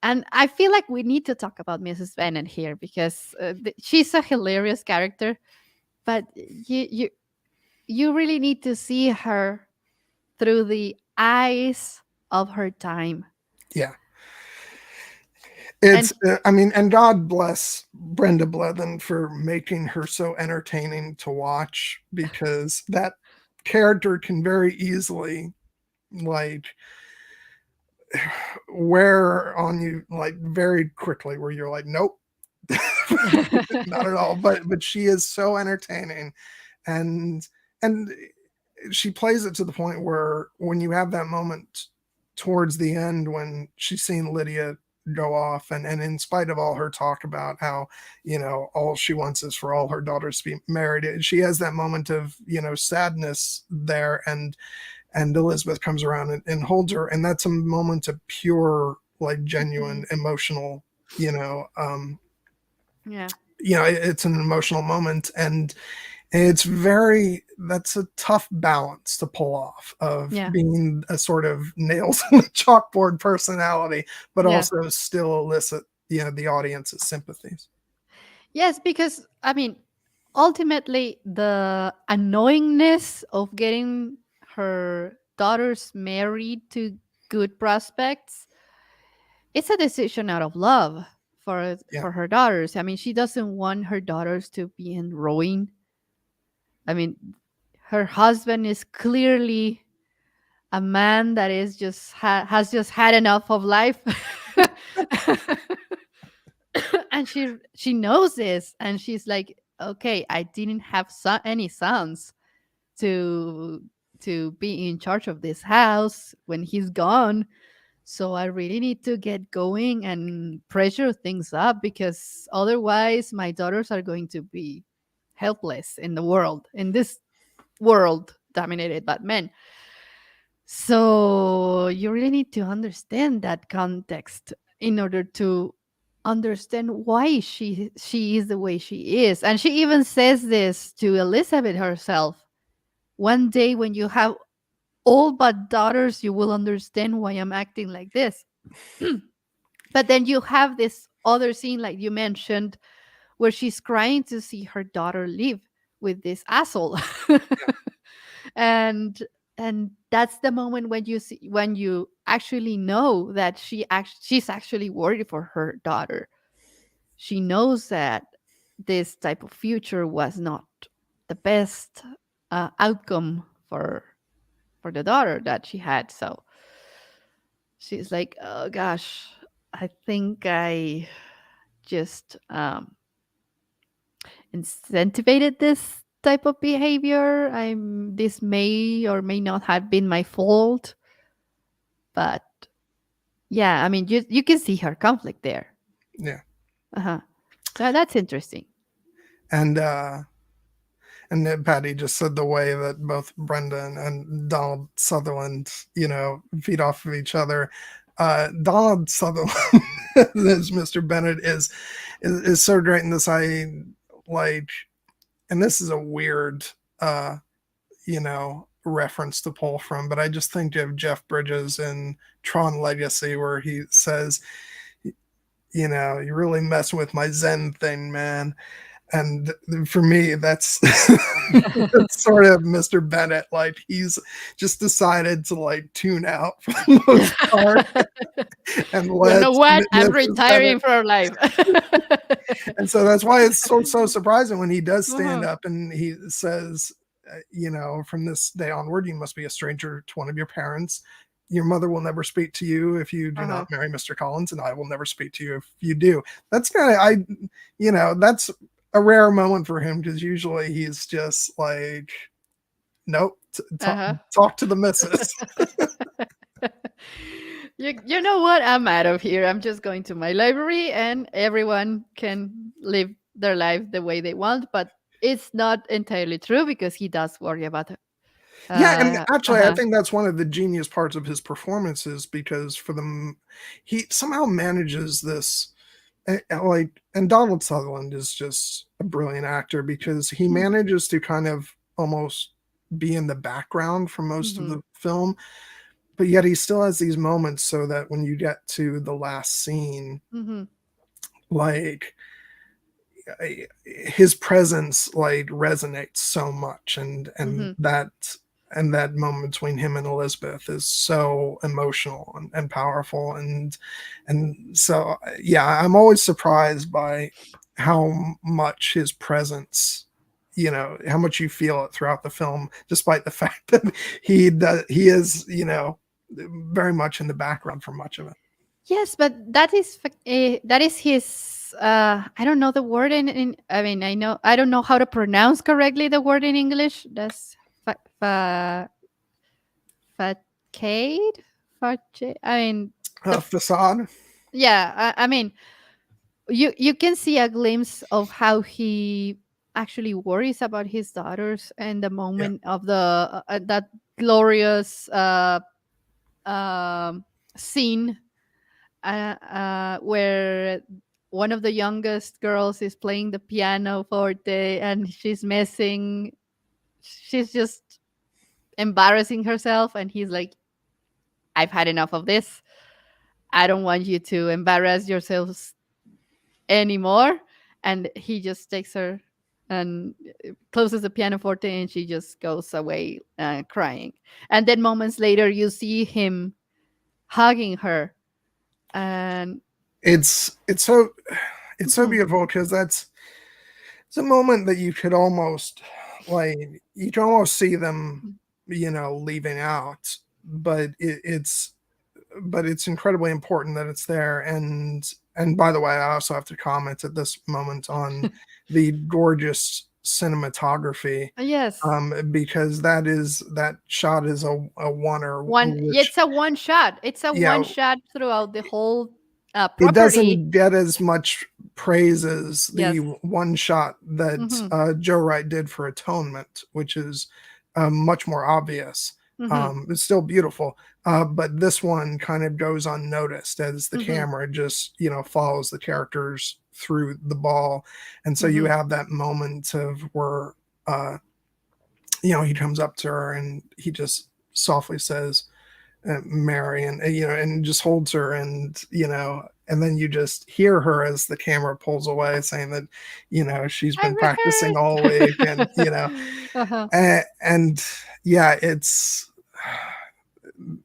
And I feel like we need to talk about Mrs. Bennet here because she's a hilarious character, but you really need to see her through the eyes of her time. yeah, And I mean, and God bless Brenda Blethyn for making her so entertaining to watch, because that character can very easily, like, wear on you, like, very quickly, where you're like, nope, not at all. But she is so entertaining, and and she plays it to the point where when you have that moment towards the end when she's seeing Lydia go off, and in spite of all her talk about how, all she wants is for all her daughters to be married, she has that moment of, sadness there, and Elizabeth comes around and holds her, and that's a moment of pure, like, genuine Mhm. emotional, you know um Yeah, it's an emotional moment, and that's a tough balance to pull off, of yeah, being a sort of nails on the chalkboard personality, but yeah. also still elicit, the audience's sympathies. Yes, because I mean, ultimately, the annoyingness of getting her daughters married to good prospects, it's a decision out of love Yeah. for her daughters. I mean, she doesn't want her daughters to be in ruin. I mean, her husband is clearly a man that is has just had enough of life. And she knows this, and she's like, okay, I didn't have any sons to be in charge of this house when he's gone, so I really need to get going and pressure things up, because otherwise my daughters are going to be helpless in this world dominated by men. So you really need to understand that context in order to understand why she is the way she is. And she even says this to Elizabeth herself. One day when you have all but daughters, you will understand why I'm acting like this. But then you have this other scene, like you mentioned, where she's crying to see her daughter live with this asshole. and and that's the moment when you actually know that she's actually worried for her daughter. She knows that this type of future was not the best outcome for the daughter that she had. So she's like, oh gosh, I think I just incentivated this type of behavior. This may or may not have been my fault, but yeah, I mean, you can see her conflict there. Yeah. Uh-huh. So that's interesting. And and then Patty just said the way that both Brenda and Donald Sutherland, feed off of each other. Donald Sutherland as Mr. Bennett is so great in this. I like, and this is a weird, reference to pull from, but I just think of Jeff Bridges in Tron Legacy, where he says, you really mess with my Zen thing, man. And for me, that's that's sort of Mr. Bennett. Like, he's just decided to, like, tune out for the most part, and You know let what? I'm Mrs. Bennett. retiring from life. And so that's why it's so surprising when he does stand Uh-huh. up and he says, from this day onward, you must be a stranger to one of your parents. Your mother will never speak to you if you do Uh-huh. not marry Mr. Collins, and I will never speak to you if you do. That's kind of, that's a rare moment for him, because usually he's just like, nope, Uh-huh. talk to the missus. You know what? I'm out of here. I'm just going to my library, and everyone can live their life the way they want. But it's not entirely true because he does worry about it. Yeah, and actually, I Uh-huh. think that's one of the genius parts of his performances because he somehow manages this. Like, and Donald Sutherland is just a brilliant actor because he manages to kind of almost be in the background for most of Mm-hmm. the film, but yet he still has these moments so that when you get to the last scene, Mm-hmm. like his presence like resonates so much, Mm-hmm. and that moment between him and Elizabeth is so emotional and powerful, and so yeah, I'm always surprised by how much his presence, how much you feel it throughout the film, despite the fact that he is, very much in the background for much of it. Yes, but that is his. I don't know the word in. I mean, I don't know how to pronounce correctly the word in English. That's facade. I mean, the Facade. yeah. I mean, you can see a glimpse of how he actually worries about his daughters and the Yeah, moment of the that glorious um, scene where one of the youngest girls is playing the piano forte and she's messing. She's just embarrassing herself, and he's like, "I've had enough of this. I don't want you to embarrass yourselves anymore." And he just takes her and closes the pianoforte, and she just goes away crying. And then moments later, you see him hugging her, and it's it's so mhm, beautiful because it's a moment that you could almost like you can almost see them, leaving out, but it's incredibly important that it's there. And by the way, I also have to comment at this moment on the gorgeous cinematography, yes, because that shot is a oneer, one. which, It's a one shot. It's a one yeah, shot throughout the whole it property. doesn't get as much praise as the Yes. one shot that Hmm. Joe Wright did for Atonement, which is much more obvious. Hmm. It's still beautiful, but this one kind of goes unnoticed as the Hmm. camera just, follows the characters through the ball. And so you Hmm. have that moment of where, uh, he comes up to her and he just softly says, Mary, and and just holds her, and then you just hear her as the camera pulls away, saying that she's I been practicing all week, and rehearsed. Uh-huh. and yeah, it's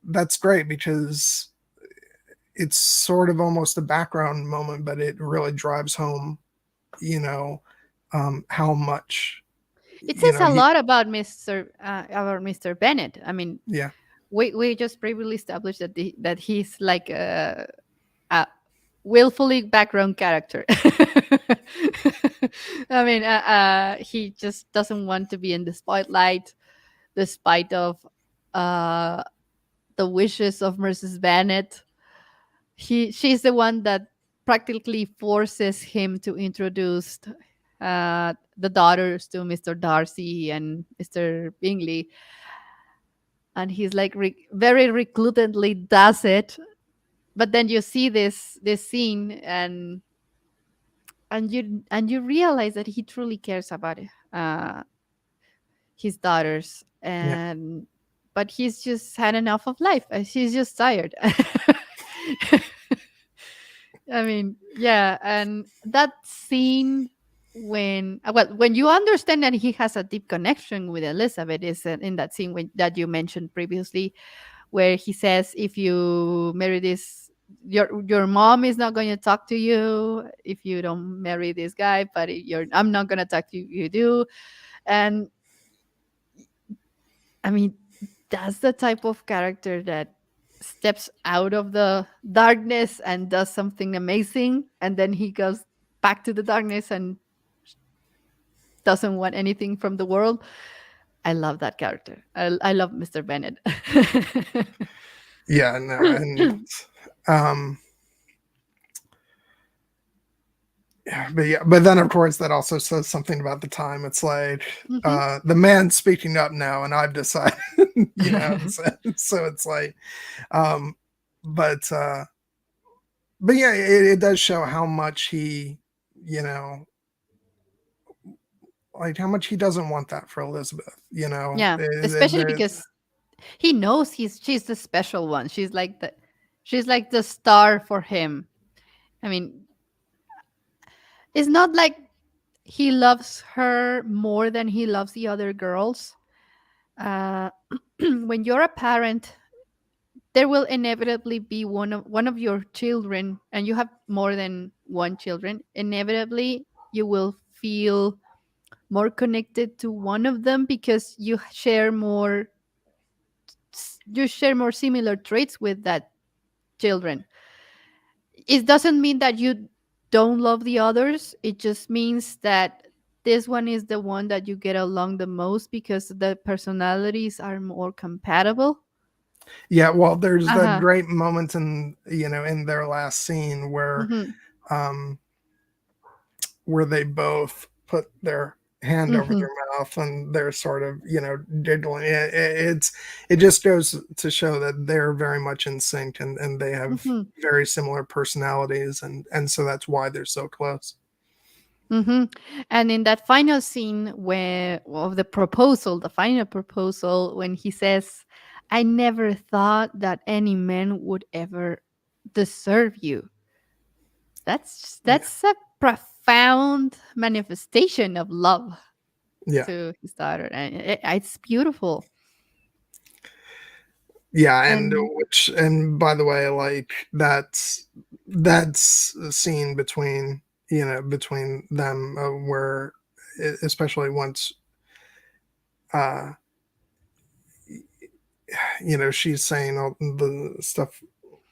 that's great because it's sort of almost a background moment, but it really drives home, you know, how much It says a he, lot about Mr. Bennett. I mean, yeah, we just previously established that that he's like a willfully background character. I mean, he just doesn't want to be in the spotlight, despite of uh, the wishes of Mrs. Bennet. She's the one that practically forces him to introduce the daughters to Mr. Darcy and Mr. Bingley, and he's like very recludedly does it. But then you see this scene, and you realize that he truly cares about uh, his daughters, yeah, and but he's just had enough of life. He's just tired. I mean, yeah, and that scene when when you understand that he has a deep connection with Elizabeth is in that scene that you mentioned previously, where he says, "If you marry this, your mom is not going to talk to you if you don't marry this guy, but I'm not going to talk to you. You do." And I mean, that's the type of character that steps out of the darkness and does something amazing, and then he goes back to the darkness and doesn't want anything from the world. I love that character. I love Mr. Bennett. yeah, no, and Um, yeah, but then of course that also says something about the time. It's like Hmm. the man's speaking up now, and I've decided, so, so it's like, um, but uh, but yeah, it does show how much he, you know, like how much he doesn't want that for Elizabeth. Yeah, especially because he knows she's the special one. She's like the star for him. I mean, it's not like he loves her more than he loves the other girls. Uh, when you're a parent, there will inevitably be one of your children, and you have more than one children. Inevitably, you will feel more connected to one of them because you share more similar traits with that children. It doesn't mean that you don't love the others. It just means that this one is the one that you get along the most because the personalities are more compatible. yeah. Well, there's that Uh-huh. great moment in their last scene Mm-hmm. um, where they both put their hand over Mm-hmm. their mouth and they're sort of giggling. It just goes to show that they're very much in sync, and they have Mm-hmm. very similar personalities, and so that's why they're so close. Mm-hmm. And in that final scene where of the proposal, the final proposal, when he says, "I never thought that any man would ever deserve you." Yeah, That's a profound manifestation of love yeah, to his daughter, and it's beautiful. yeah. And And by the way, like that's a scene between them, where especially once uh she's saying all the stuff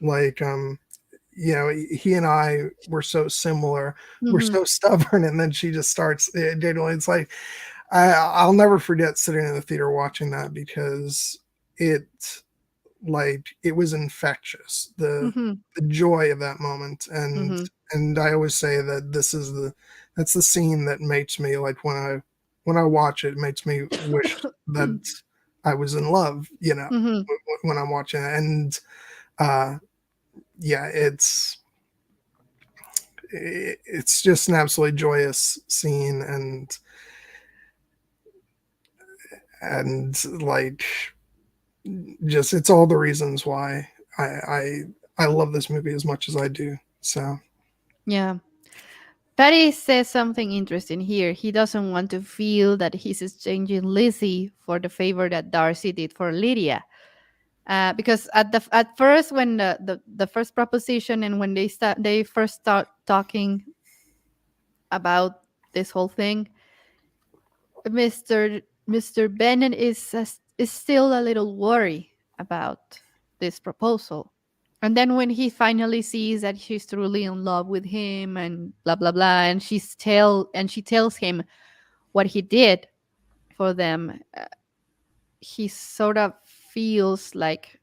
like, he and I were so similar, we're mhm, so stubborn, and then she just starts giggling. It's like I'll never forget sitting in the theater watching that, because it it was infectious, mhm, the joy of that moment. and mhm, and I always say that that's the scene that makes me, like, when I watch it, it makes me wish that I was in love, mhm. when I'm watching it. And uh yeah, it's just an absolutely joyous scene, and like, just it's all the reasons why I I I love this movie as much as I do. So Yeah. Patty says something interesting here. He doesn't want to feel that he's exchanging Lizzie for the favor that Darcy did for Lydia. Because at first, when the first proposition and when they first start talking about this whole thing, Mr. Bennett is still a little worried about this proposal. And then when he finally sees that she's truly in love with him and blah blah blah, and she tells him what he did for them, he sort of feels like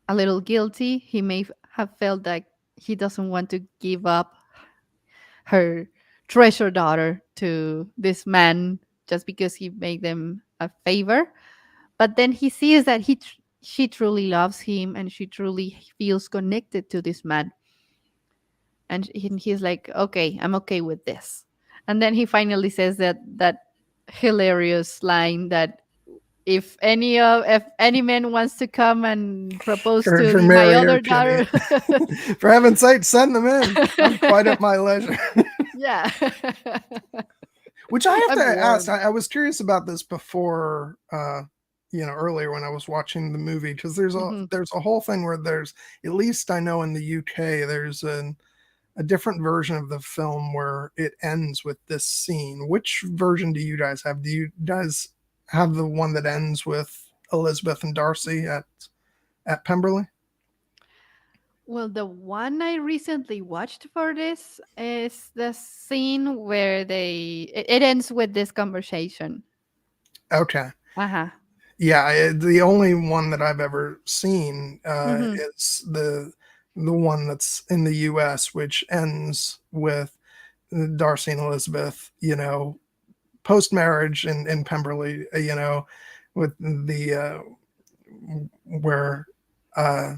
a little guilty. He may have felt like he doesn't want to give up her treasure daughter to this man just because he made them a favor. But then he sees that she truly loves him and she truly feels connected to this man. And he's like, okay, I'm okay with this. And then he finally says that hilarious line that if any man wants to come and propose to for my Mary or other Kitty, daughter. for heaven's sake, send them in. I'm quite at my leisure. Yeah. Which I have to I'm ask. warm. I was curious about this before, earlier when I was watching the movie, because Hmm. there's a whole thing where there's, at least I know in the UK, there's a different version of the film where it ends with this scene. Which version do you guys have? Do you guys have the one that ends with Elizabeth and Darcy at Pemberley? Well, the one I recently watched for this is the scene where it ends with this conversation. Okay. Uh-huh. Yeah, the only one that I've ever seen Hmm. is the the one that's in the U.S., which ends with Darcy and Elizabeth, post marriage in Pemberley, with the where uh,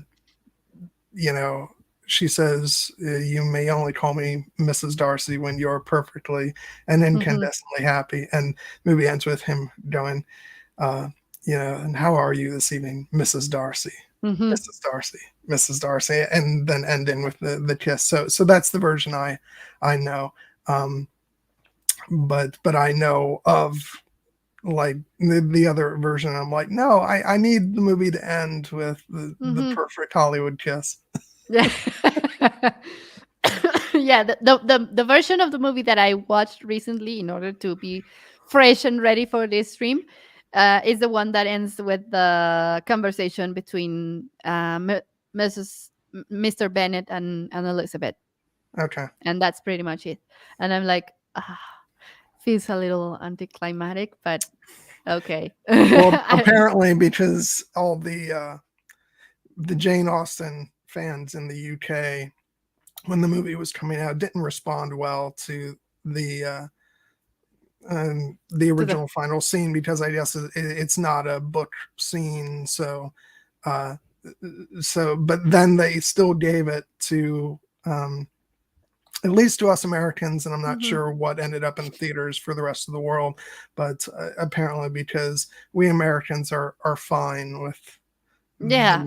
you know, she says, "You may only call me Mrs. Darcy when you're perfectly and Mm-hmm. incandescently happy." And movie ends with him going, uh, "And how are you this evening, Mrs. Darcy, Mm-hmm. Mrs. Darcy, Mrs. Darcy," and then ending with the kiss. So that's the version I know. Um, but I know of like the other version. I'm like, no, I need the movie to end with the Mm-hmm. perfect Hollywood kiss. Yeah. Yeah, the version of the movie that I watched recently in order to be fresh and ready for this stream is the one that ends with the conversation between Mr. Bennett and Elizabeth, Okay. and that's pretty much it. And I'm like, feels a little anticlimactic, but okay. Well, apparently because all the Jane Austen fans in the UK, when the movie was coming out, didn't respond well to the To the original final scene, because I guess it's not a book scene. Uh, but then they still gave it to, at least to us Americans, and I'm not Mhm. sure what ended up in theaters for the rest of the world. But apparently, because we Americans are fine with Yeah.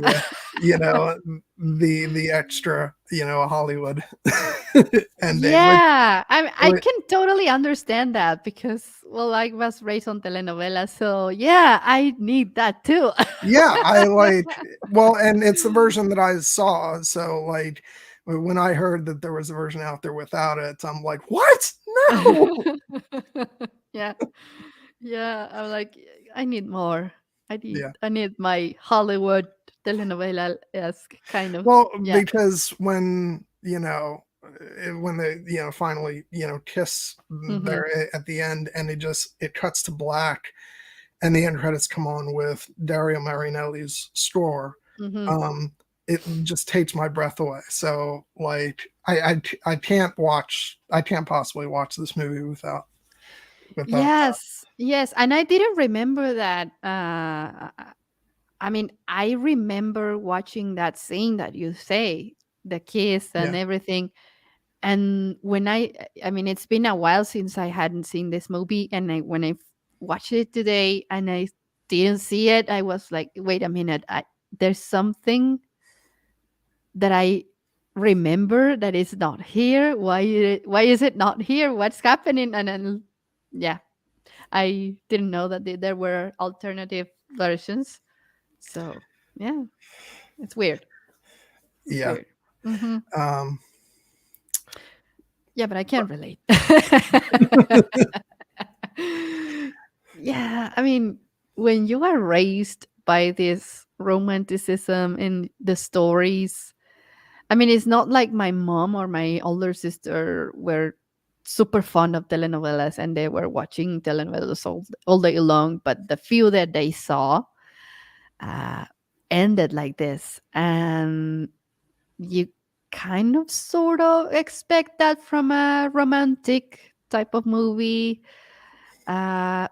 the the extra Hollywood ending, which Yeah, I can totally understand that because well, I was raised on telenovela, so yeah, I need that too. yeah, I like, well, and it's the version that I saw. So like when I heard that there was a version out there without it, I'm like, what? No. Yeah, yeah. I'm like, I need more. Yeah. I need my Hollywood telenovela esque kind of. Well, Yeah. because when they finally kiss Mm-hmm. there at the end, and it cuts to black, and the end credits come on with Dario Marinelli's score, Mm-hmm. um, it just takes my breath away. So like I can't possibly watch this movie without that. Yes, yes, and I didn't remember that. I mean, I remember watching that scene that you say, the kiss and Yeah. everything. And I mean, it's been a while since I hadn't seen this movie, and when I watched it today and I didn't see it, I was like, wait a minute, there's something that I remember that is not here. Why is it not here? What's happening? And then, yeah, I didn't know that there were alternative versions. So yeah, it's weird. It's Yeah. weird. Hmm. Um, Yeah, but I can't relate. Yeah, I mean, when you are raised by this romanticism in the stories, I mean, it's not like my mom or my older sister were super fond of telenovelas and they were watching telenovelas all day long, but the few that they saw uh, ended like this. And you kind of sort of expect that from a romantic type of movie.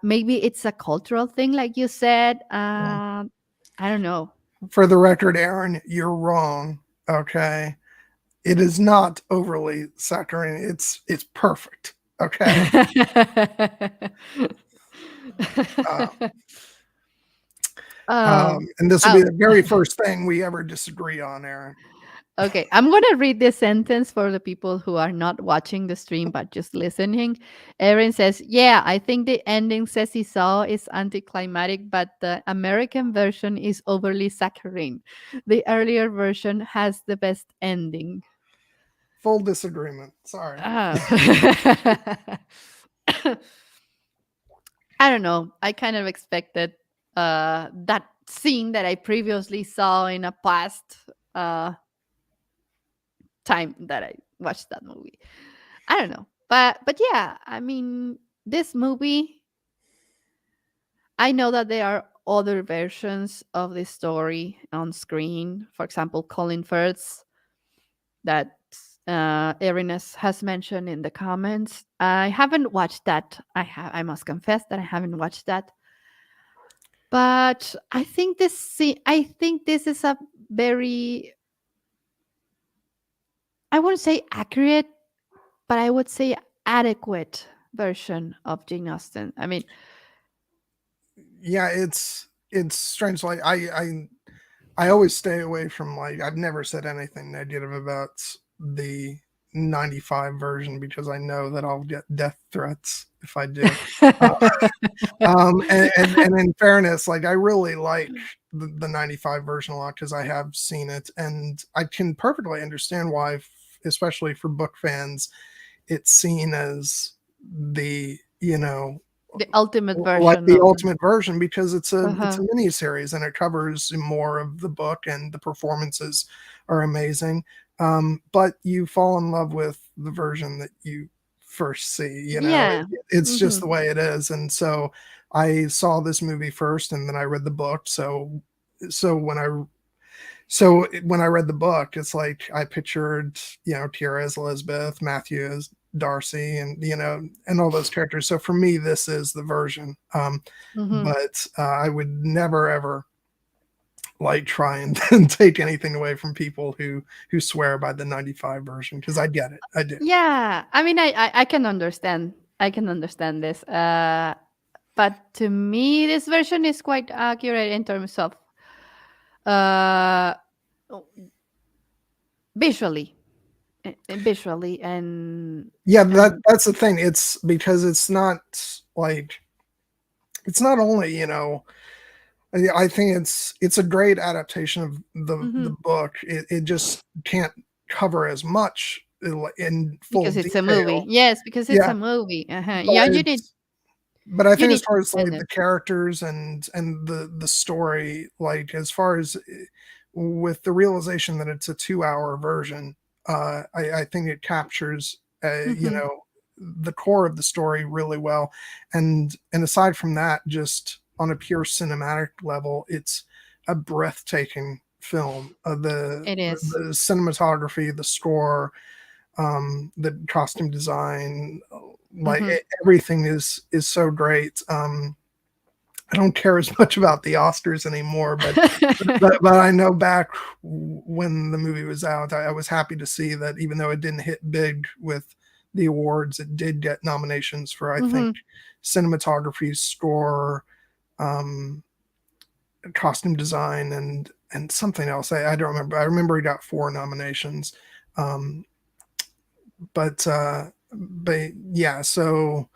Maybe it's a cultural thing, like you said. I don't know. for the record, Aaron, you're wrong. Okay. It is not overly saccharine. It's perfect. Okay. Uh, and this will be Oh, the very first thing we ever disagree on, Aaron. okay. I'm going to read this sentence for the people who are not watching the stream but just listening. Erin says, yeah, I think the ending Ceci saw is anticlimactic, but the American version is overly saccharine. The earlier version has the best ending. Full disagreement. Sorry. Oh. I don't know. I kind of expected that scene that I previously saw in a past uh, time that I watched that movie. I don't know. But yeah, I mean, this movie, I know that there are other versions of this story on screen. For example, Colin Firth's. that Eriness has mentioned in the comments. I haven't watched that. I must confess that I haven't watched that. But I think this is a very, I wouldn't say accurate, but I would say adequate version of Jane Austen. I mean, Yeah, it's strange. Like I always stay away from, like, I've never said anything negative about the 95 version because I know that I'll get death threats if I do. Uh, and in fairness, like, I really like the 95 version a lot because I have seen it, and I can perfectly understand why, especially for book fans, it's seen as the, the ultimate like version the of the. ultimate version, because it's a Uh-huh. mini series and it covers more of the book and the performances are amazing. But you fall in love with the version that you first see. Yeah. It's just Hmm. the way it is. And so I saw this movie first, and then I read the book. So when I when I read the book, it's like I pictured, Keira as Elizabeth, Matthew as Darcy, and and all those characters. So for me, this is the version. Hmm. But I would never ever like try and take anything away from people who swear by the 95 version, because I get it. I do. Yeah. I mean, I can understand. I can understand this. But to me, this version is quite accurate in terms of uh, visually, visually, Yeah, and that's the thing. It's because it's not like, it's not only, I think it's a great adaptation of the mhm, book. It just can't cover as much in full because it's a movie. detail. Yes, because it's Yeah, a movie. Uh-huh. Yeah, but I you think as need to far as understand like it. the characters and the story, like as far as with the realization that it's a 2 hour version, I think it captures Hmm. the core of the story really well, and aside from that, just on a pure cinematic level, it's a breathtaking film. It is. The cinematography, the score, the costume design, like Hmm. everything is so great. I don't care as much about the Oscars anymore, but I know back when the movie was out, I was happy to see that even though it didn't hit big with the awards, it did get nominations for, I think, Hmm. cinematography, score, um, costume design, and something else. I don't remember. I remember he got 4 nominations. Um, but yeah, so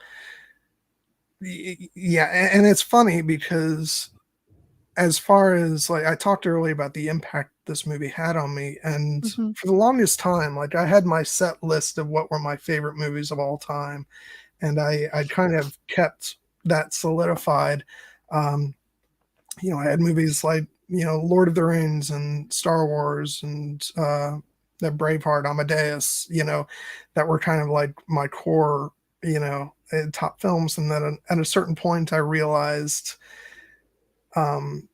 yeah, and it's funny because as far as, like, I talked earlier about the impact this movie had on me, and Hmm. for the longest time, like, I had my set list of what were my favorite movies of all time, and I kind of kept that solidified. um I had movies like, Lord of the Rings and Star Wars and the Braveheart, Amadeus, that were kind of like my core, top films. And then at a certain point, I realized, um,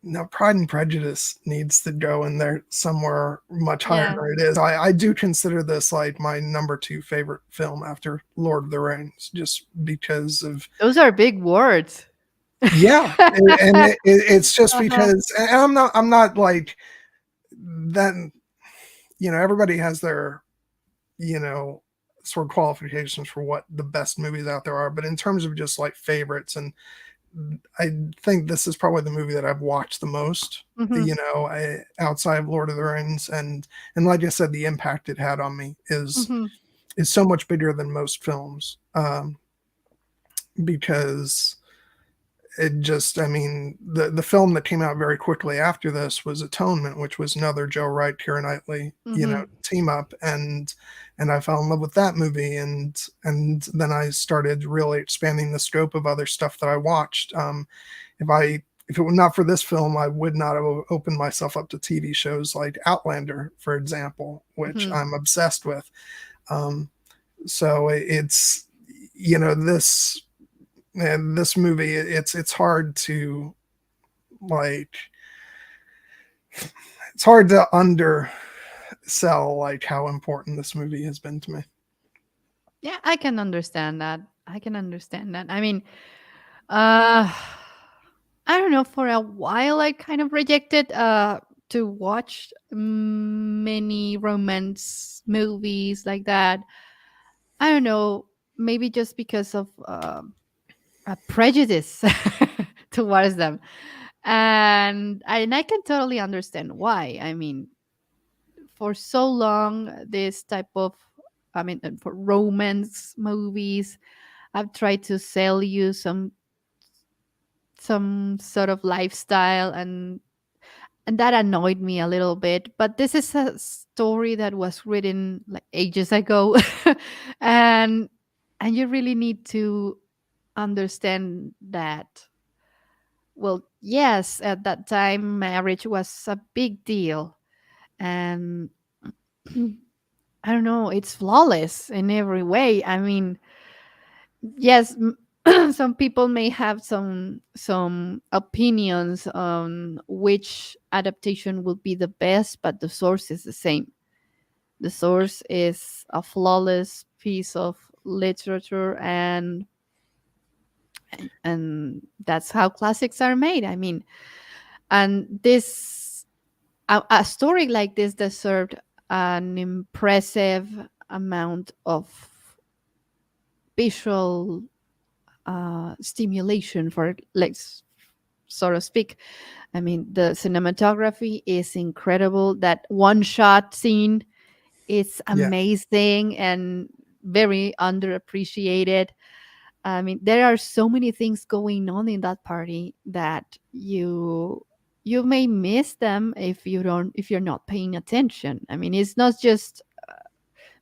no, Pride and Prejudice needs to go in there somewhere much higher Yeah, than it is. I do consider this like my number two favorite film after Lord of the Rings, just because of, those are big words. yeah, it's just Uh-huh. because, and I'm not like that. Everybody has their, you know sort of qualifications for what the best movies out there are, but in terms of just like favorites, and I think this is probably the movie that I've watched the most. Hmm. Outside of Lord of the Rings, and like I said, the impact it had on me Hmm. is so much bigger than most films, because it just, I mean, the film that came out very quickly after this was Atonement, which was another Joe Wright, Keira Knightley, Hmm. team up, and I fell in love with that movie, and then I started really expanding the scope of other stuff that I watched. If it were not for this film, I would not have opened myself up to TV shows like Outlander, for example, which Hmm. I'm obsessed with. Um, so it's, this, and this movie, it's hard to, like, it's hard to sell like how important this movie has been to me. Yeah, I can understand that. I can understand that. I mean, uh I don't know, for a while I kind of rejected to watch many romance movies like that. I don't know, maybe just because of a prejudice towards them. And I can totally understand why. I mean, for so long this type of, I mean, for romance movies, I've tried to sell you some sort of lifestyle, and that annoyed me a little bit. But this is a story that was written like ages ago, and and you really need to understand that. Well, yes, at that time marriage was a big deal, and I don't know, it's flawless in every way. I mean, yes, some people may have some opinions on which adaptation will be the best, but the source is the same. The source is a flawless piece of literature, and that's how classics are made. I mean, and this a story like this deserved an impressive amount of visual stimulation, for let's so to speak. I mean, the cinematography is incredible. That one shot scene is Yeah. amazing and very underappreciated. I mean, there are so many things going on in that party that you may miss them if you're not paying attention. I mean, it's not just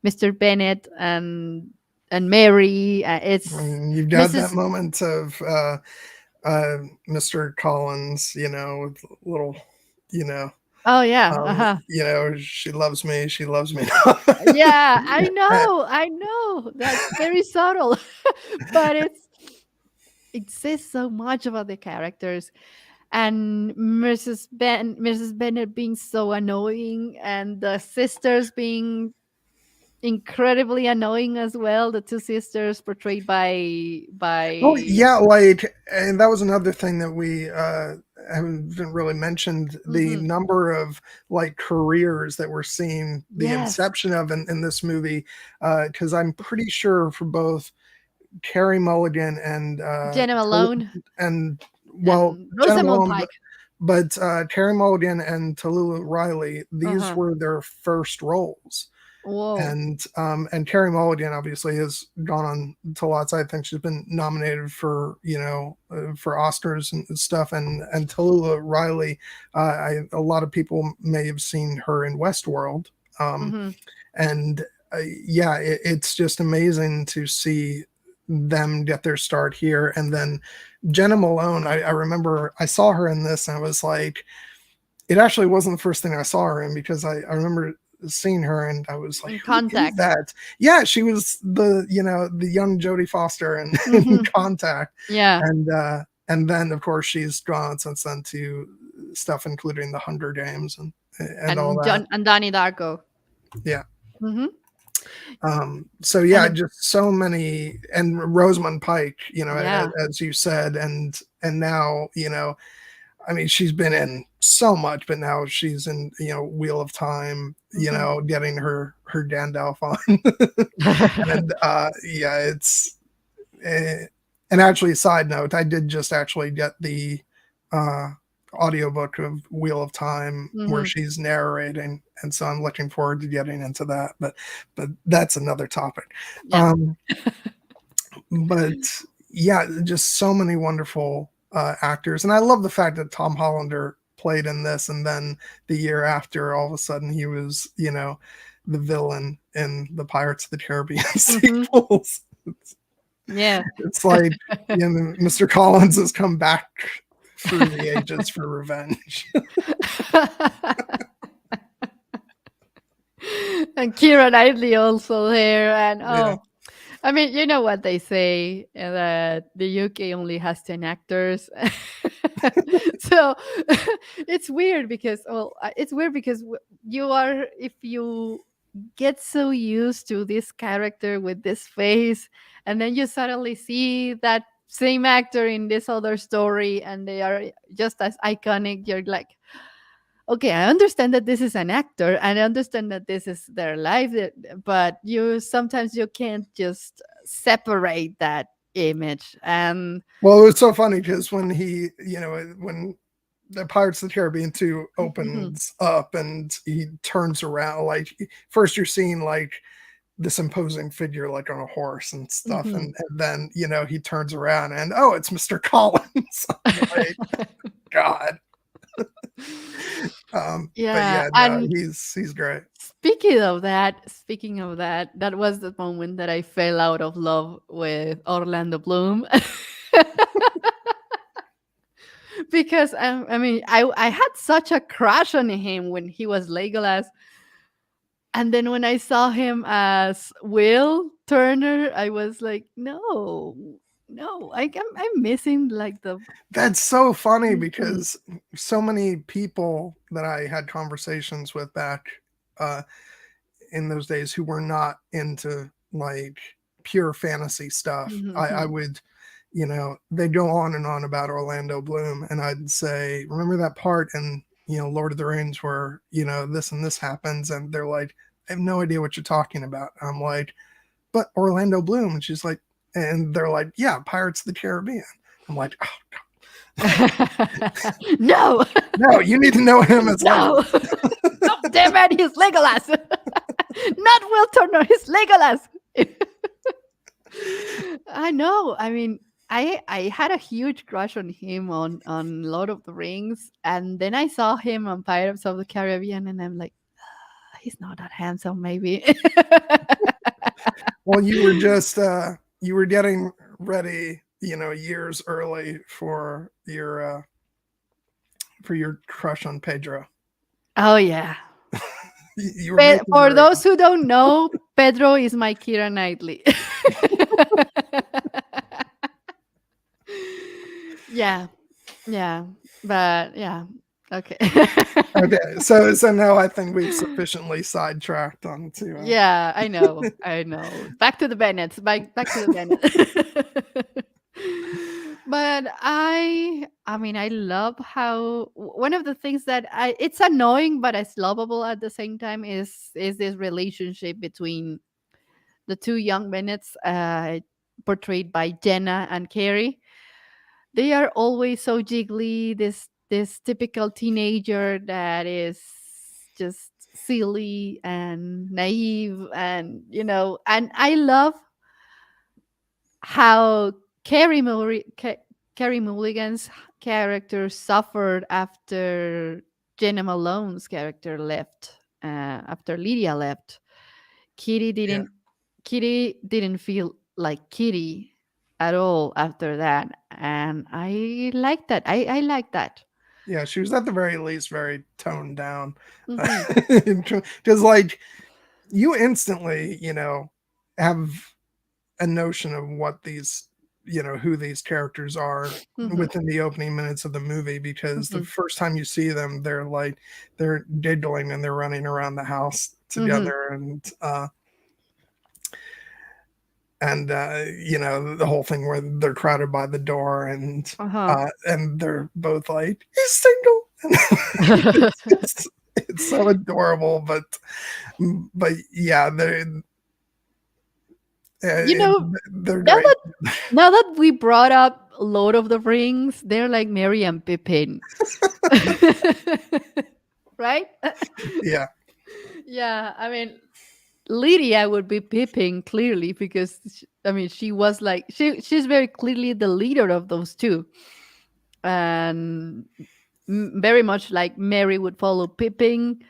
Mr. Bennett and Mary. It's And you've got that Mrs. moment of Mr. Collins, with little, you know, Oh yeah, uh-huh. she loves me, she loves me. Yeah, I know. That's very subtle, but it says so much about the characters, and Mrs. Bennett being so annoying, and the sisters being incredibly annoying as well. The two sisters portrayed Well, by yeah, like, and that was another thing that we haven't really mentioned, the Mhm. number of like careers that we're seeing the Yes, inception of in this movie, because I'm pretty sure for both Carrie Mulligan Jenna Malone and well, and Jenna Rosamund Malone, Pike. but Carrie Mulligan and Tallulah Riley, these Uh-huh. were their first roles. Whoa. And Carrie Mulligan obviously has gone on to lots. I think she's been nominated for for Oscars and stuff. And Tallulah Riley, a lot of people may have seen her in Westworld. Um, Hmm. and yeah, it's just amazing to see them get their start here. And then Jenna Malone, I remember I saw her in this, and I was like, it actually wasn't the first thing I saw her in, because I remember seeing her and I was like, In who is Contact. that? Yeah, she was the young Jodie Foster in Hmm. Contact. Yeah, And then of course she's gone since then to stuff including the Hunger Games and all and that. John and Donnie Darko. Yeah. Hmm. So And yeah, just so many, and Rosamund Pike, yeah. as you said, and now, I mean, she's been in so much, but now she's in, Wheel of Time, Hmm. getting her Gandalf on. And yeah, it's eh, and actually, side note, I did just actually get the uh audiobook of Wheel of Time where Hmm. she's narrating, and so I'm looking forward to getting into that, but that's another topic. Yeah. Um but yeah, just so many wonderful actors, and I love the fact that Tom Hollander played in this, and then the year after, all of a sudden, he was, the villain in the Pirates of the Caribbean Hmm. sequels. Yeah. It's like, Mr. Collins has come back through the ages for revenge. And Keira Knightley also there, and Yeah. oh, I mean, you know what they say, that the UK only has 10 actors. So it's weird because, well, it's weird because you are, if you get so used to this character with this face, and then you suddenly see that same actor in this other story and they are just as iconic, you're like, okay, I understand that this is an actor and I understand that this is their life, but you sometimes you can't just separate that image. And Well, it was so funny because when when the Pirates of the Caribbean 2 Mhm, opens up and he turns around, like first you're seeing like this imposing figure like on a horse and stuff, mhm. and then he turns around and oh, it's Mr. Collins. I'm like, God. But Yeah, yeah, no, and he's great. speaking of that, that was the moment that I fell out of love with Orlando Bloom. Because I mean, I had such a crush on him when he was Legolas, and then when I saw him as Will Turner, I was like, no, no, I'm missing like the. That's so funny Mhm, because so many people that I had conversations with back uh, in those days who were not into like pure fantasy stuff. mhm, I mhm. would, they'd go on and on about Orlando Bloom, and I'd say, remember that part in Lord of the Rings where this and this happens, and they're like, I have no idea what you're talking about. I'm like, but Orlando Bloom, and she's like, and they're like, yeah, Pirates of the Caribbean. I'm like, oh No, no, you need to know him as no, Legolas. no, damn it, he's Legolas, not Will Turner, he's Legolas. I know. I mean, I had a huge crush on him on Lord of the Rings, and then I saw him on Pirates of the Caribbean, and I'm like, "Ah, he's not that handsome, maybe." Well, you were just you were getting ready, years early for your crush on Pedro. Oh yeah. You were making For your those who don't know, Pedro is my Keira Knightley. Yeah, yeah, but yeah, okay. okay. So now I think we've sufficiently sidetracked onto. Yeah, I know, I know. Back to the Bennets, back to the Bennett. But I mean, I love how one of the things that it's annoying but it's lovable at the same time is this relationship between the two young Bennets, portrayed by Jenna and Carrie. They are always so jiggly. This typical teenager that is just silly and naive, and and I love how Carrie Mulligan's character suffered after Jenna Malone's character left. After Lydia left, Kitty Yeah, didn't Kitty didn't feel like Kitty at all after that, and I like that. I like that. yeah. She was at the very least very toned down, Hmm. because like you instantly, have a notion of what these who these characters are Hmm. within the opening minutes of the movie, because the Hmm. first time you see them they're giggling and they're running around the house Hmm. together, and the whole thing where they're crowded by the door, Uh-huh. and they're both like, he's single. It's so adorable, but yeah, you uh, know, they're now great. that now that we brought up Lord of the Rings, they're like Merry and Pippin. Right? Yeah. Yeah, I mean, Lydia would be Pippin clearly because I mean she was like she's very clearly the leader of those two, and very much like Mary would follow Pippin,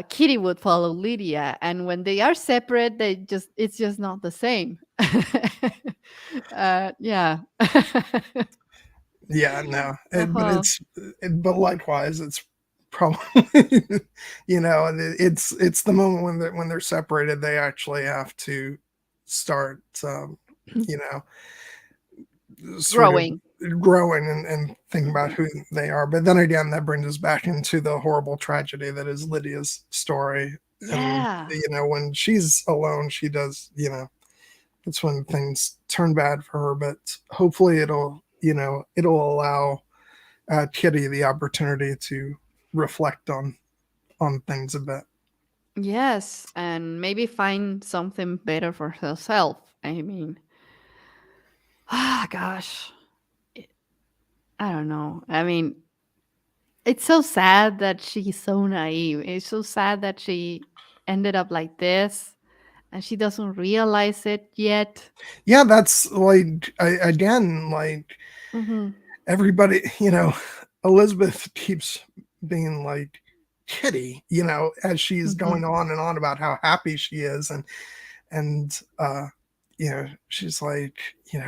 Kitty would follow Lydia, and when they are separate, it's just not the same. Yeah. Yeah, no, but Uh-huh. but likewise, it's probably it's the moment when they're separated, they actually have to start, you know, sort of Growing. growing and thinking about Hmm. who they are. But then again, that brings us back into the horrible tragedy that is Lydia's story. And, Yeah. when she's alone, she does, that's when things turn bad for her. But hopefully it'll allow Kitty the opportunity to reflect on things a bit. Yes, and maybe find something better for herself. I mean, ah, gosh, I I don't know. I mean, it's so sad that she's so naive. It's so sad that she ended up like this and she doesn't realize it yet. Yeah, that's like again, like Hmm. everybody, Elizabeth keeps being like Kitty, as she's Hmm. going on and on about how happy she is, and she's like,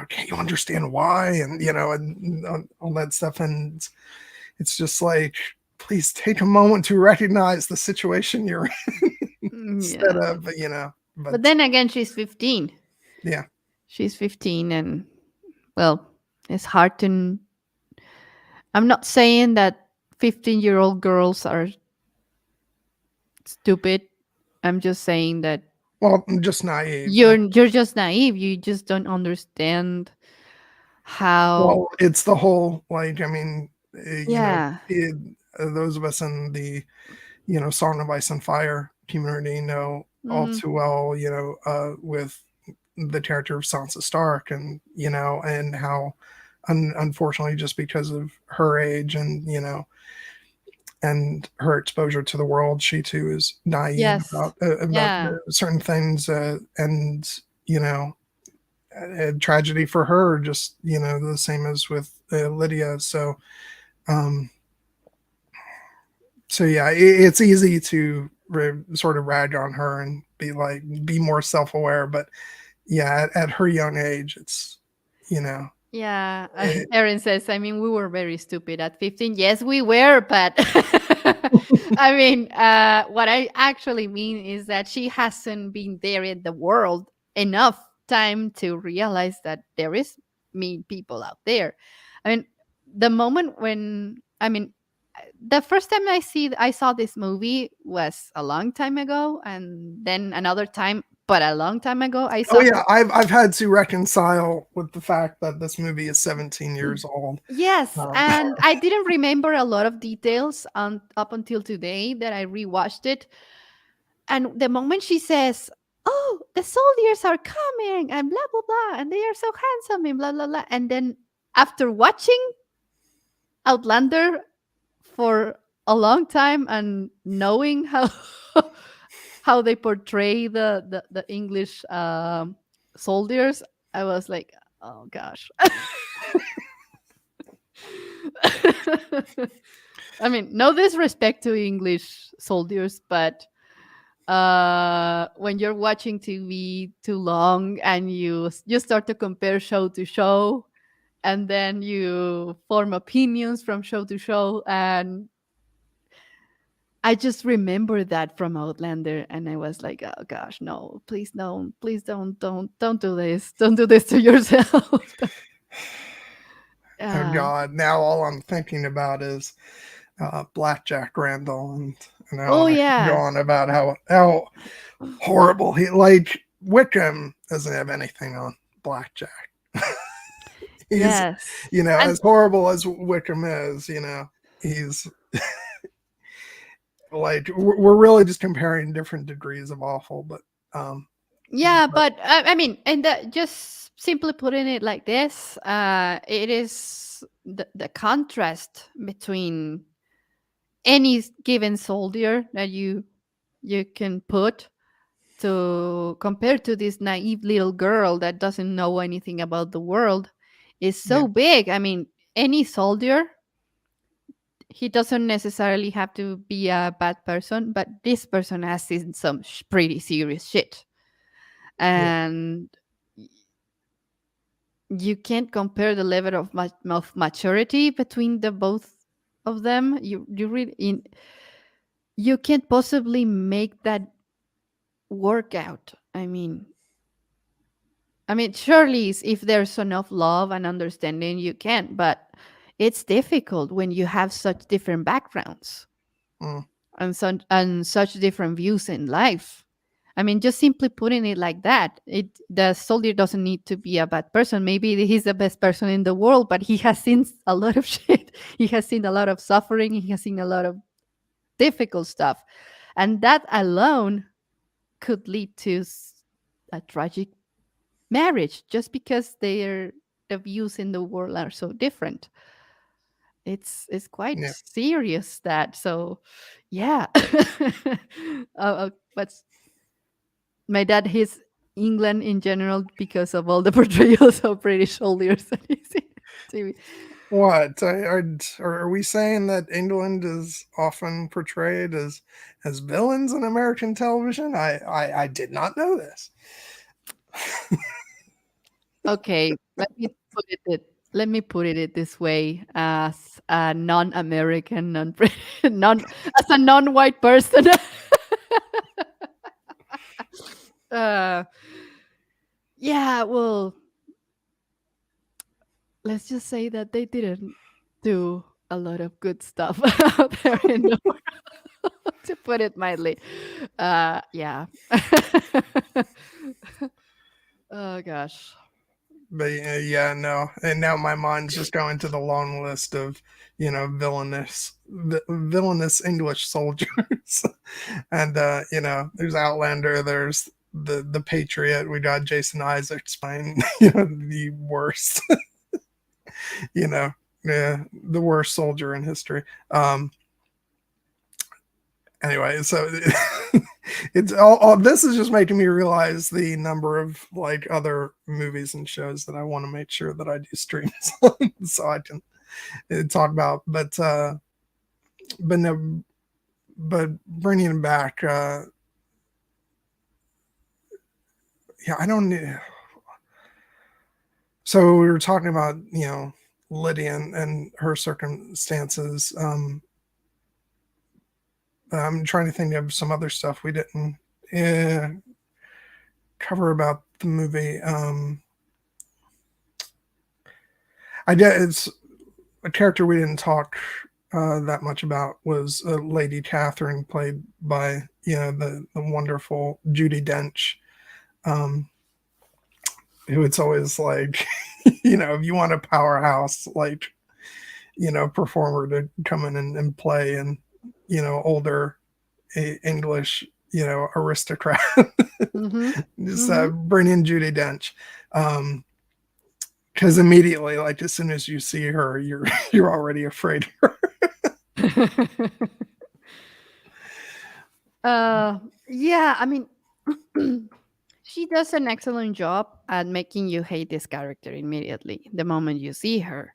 can't you understand why, and and all that stuff, and it's just like, please take a moment to recognize the situation you're in instead Yeah. of, but But then again, she's 15. yeah. She's 15, and well, it's hard to. I'm not saying that 15-year-old girls are stupid. I'm just saying that Well, I'm just naive. you're just naive. You just don't understand how. Well, it's the whole, like, I mean, Yeah. those of us in the, Song of Ice and Fire community know all Hmm. too well, with the character of Sansa Stark, and how, unfortunately, just because of her age and her exposure to the world, she too is naive Yes. about Yeah. certain things, and you know, a tragedy for her, just the same as with Lydia. Um, so yeah, it's easy to sort of rag on her and be like, be more self-aware, but yeah, at her young age, it's you know, Yeah. it, Erin says, I mean, we were very stupid at 15. Yes, we were, but I mean, what I actually mean is that she hasn't been there in the world enough time to realize that there is mean people out there. I mean, the moment when, I mean, the first time I saw this movie was a long time ago, and then another time, but a long time ago, I oh saw. yeah, I've had to reconcile with the fact that this movie is 17 years old. Yes, Um, and I didn't remember a lot of details up until today that I rewatched it. And the moment she says, "Oh, the soldiers are coming," and blah blah blah, and they are so handsome, and blah blah blah, and then after watching Outlander for a long time and knowing how how they portray the English soldiers, I was like, "Oh gosh." I mean, no disrespect to English soldiers, but when you're watching TV too long and you start to compare show to show, and then you form opinions from show to show, and I just remember that from Outlander, and I was like, oh gosh, no, please don't do this, don't do this to yourself. oh uh, God, now all I'm thinking about is Blackjack Randall, and I oh want to go yeah. on about how horrible he, like, Wickham doesn't have anything on Blackjack. He's, Yes. as And horrible as Wickham is, he's like, we're really just comparing different degrees of awful, um, yeah, but but I mean, and just simply putting it like this, it is the contrast between any given soldier that you can put to compare to this naive little girl that doesn't know anything about the world is yeah, so big. I mean, any soldier, he doesn't necessarily have to be a bad person, but this person has seen some pretty serious shit, yeah, and you can't compare the level of, of maturity between the both of them. You really you can't possibly make that work out. I mean, I mean, surely if there's enough love and understanding, you can, but it's difficult when you have such different backgrounds Mm, and such different views in life. I mean, just simply putting it like that, the soldier doesn't need to be a bad person. Maybe he's the best person in the world, but he has seen a lot of shit. He has seen a lot of suffering. He has seen a lot of difficult stuff, and that alone could lead to a tragic marriage just because the views in the world are so different. It's quite yeah. serious that so yeah. But my dad hates England in general because of all the portrayals of British soldiers that he's in TV. What are we saying that England is often portrayed as villains in American television? I did not know this. Okay, let me put it this way as a non-American, non as a non-white person. uh, yeah, well, let's just say that they didn't do a lot of good stuff out there in the world, to put it mildly. Yeah. Oh gosh. But yeah, no. And now my mind's just going to the long list of villainous English soldiers. And there's Outlander, there's the Patriot, we got Jason Isaacs playing the worst, you know the worst soldier in history. Anyway, so it's all this is just making me realize the number of like other movies and shows that I want to make sure that I do streams on so I can talk about. But no, but bringing it back, yeah, I don't. So we were talking about Lydia and her circumstances. I'm trying to think of some other stuff we didn't uh, cover about the movie. I did. It's a character we didn't talk that much about was Lady Catherine, played by the wonderful Judy Dench, um, who it's always like, if you want a powerhouse like performer to come in and play, and older English aristocrat, Mhm. just Mhm. bring in Judy Dench. Because immediately, like as soon as you see her, you're you're already afraid of her. Yeah, I mean, she does an excellent job at making you hate this character immediately the moment you see her.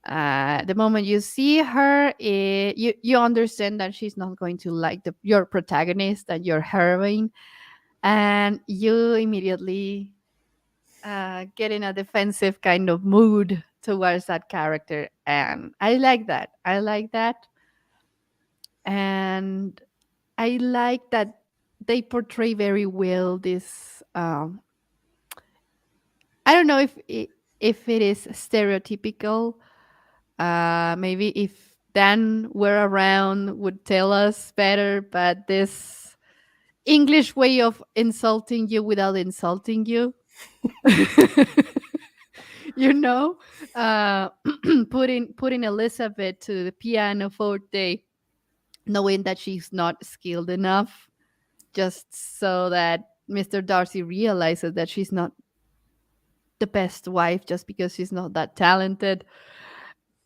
The moment you see her, you understand that she's not going to like your protagonist and your heroine, and you immediately get in a defensive kind of mood towards that character. And I like that. I like that. And I like that they portray very well this. I don't know if it is stereotypical. Maybe if Dan were around would tell us better. But this English way of insulting you without insulting you, you know, uh, putting Elizabeth to the piano forte, knowing that she's not skilled enough, just so that Mr. Darcy realizes that she's not the best wife just because she's not that talented,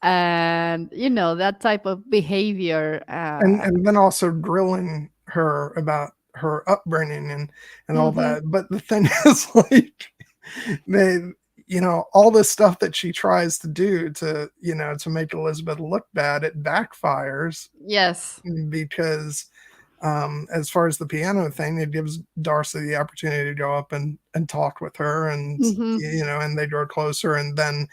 and that type of behavior. And then also grilling her about her upbringing and all Mhm. that. But the thing is, like, they all this stuff that she tries to do to make Elizabeth look bad, it backfires Yes. because as far as the piano thing, it gives Darcy the opportunity to go up and talk with her, and Mhm. and they grow closer. And then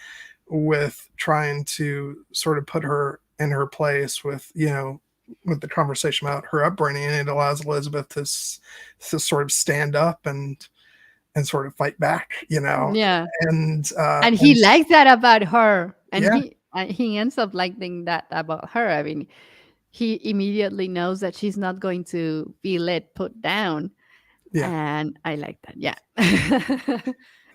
with trying to sort of put her in her place with the conversation about her upbringing, it allows Elizabeth to sort of stand up and sort of fight back, Yeah. And he and likes that about her, and yeah, he ends up liking that about her. I mean, he immediately knows that she's not going to be let put down, yeah. and I like that. Yeah.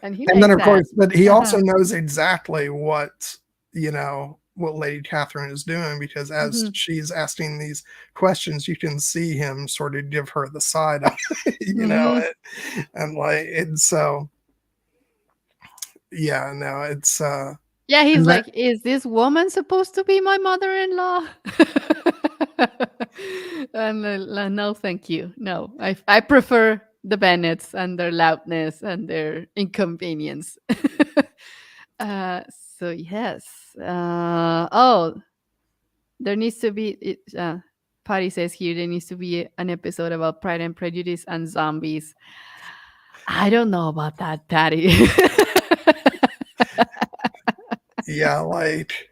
And he And then likes of that. course, but he also Uh-huh. knows exactly what Lady Catherine is doing, because as Hmm. she's asking these questions, you can see him sort of give her the side eye, Hmm. and like, and so yeah, no, it's Yeah, he's and that like, is this woman supposed to be my mother-in-law? And no, thank you. No, I prefer the Bennets and their loudness and their inconvenience. uh, so yes. Oh, there needs to be. Patty says here there needs to be an episode about Pride and Prejudice and zombies. I don't know about that, Patty. yeah, like,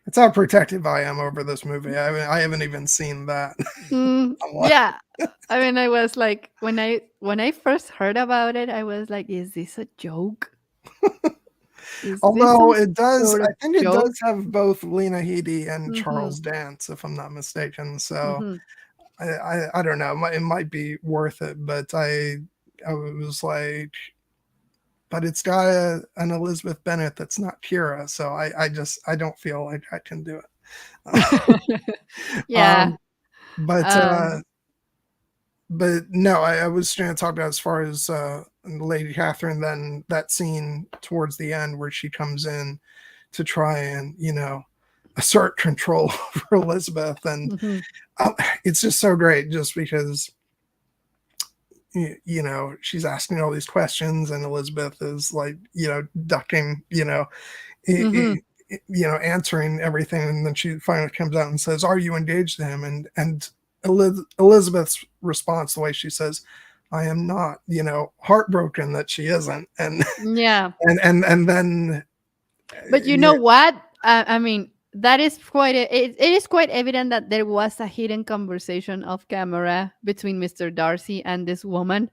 it's how protective I am over this movie. I haven't even seen that. I'm like, Yeah. I mean, I was like, when I first heard about it, I was like, is this a joke? Is this although some it does, sort I of think it joke? does have both Lena Headey and Mm-hmm. Charles Dance, if I'm not mistaken. So Mm-hmm. I don't know. It might be worth it, but I was like, but it's got an Elizabeth Bennet that's not Kira, so I don't feel like I can do it. Yeah. um, but Um. no, I was trying to talk about as far as Lady Catherine. Then that scene towards the end where she comes in to try and assert control over Elizabeth, and Mm-hmm. uh, it's just so great, just because she's asking all these questions, and Elizabeth is like ducking, Mm-hmm. answering everything, and then she finally comes out and says, "Are you engaged to him?" And Elizabeth's response, the way she says, "I am not," heartbroken that she isn't, and Yeah. and then But you know yeah, what? I mean, that is it is quite evident that there was a hidden conversation off camera between Mr. Darcy and this woman,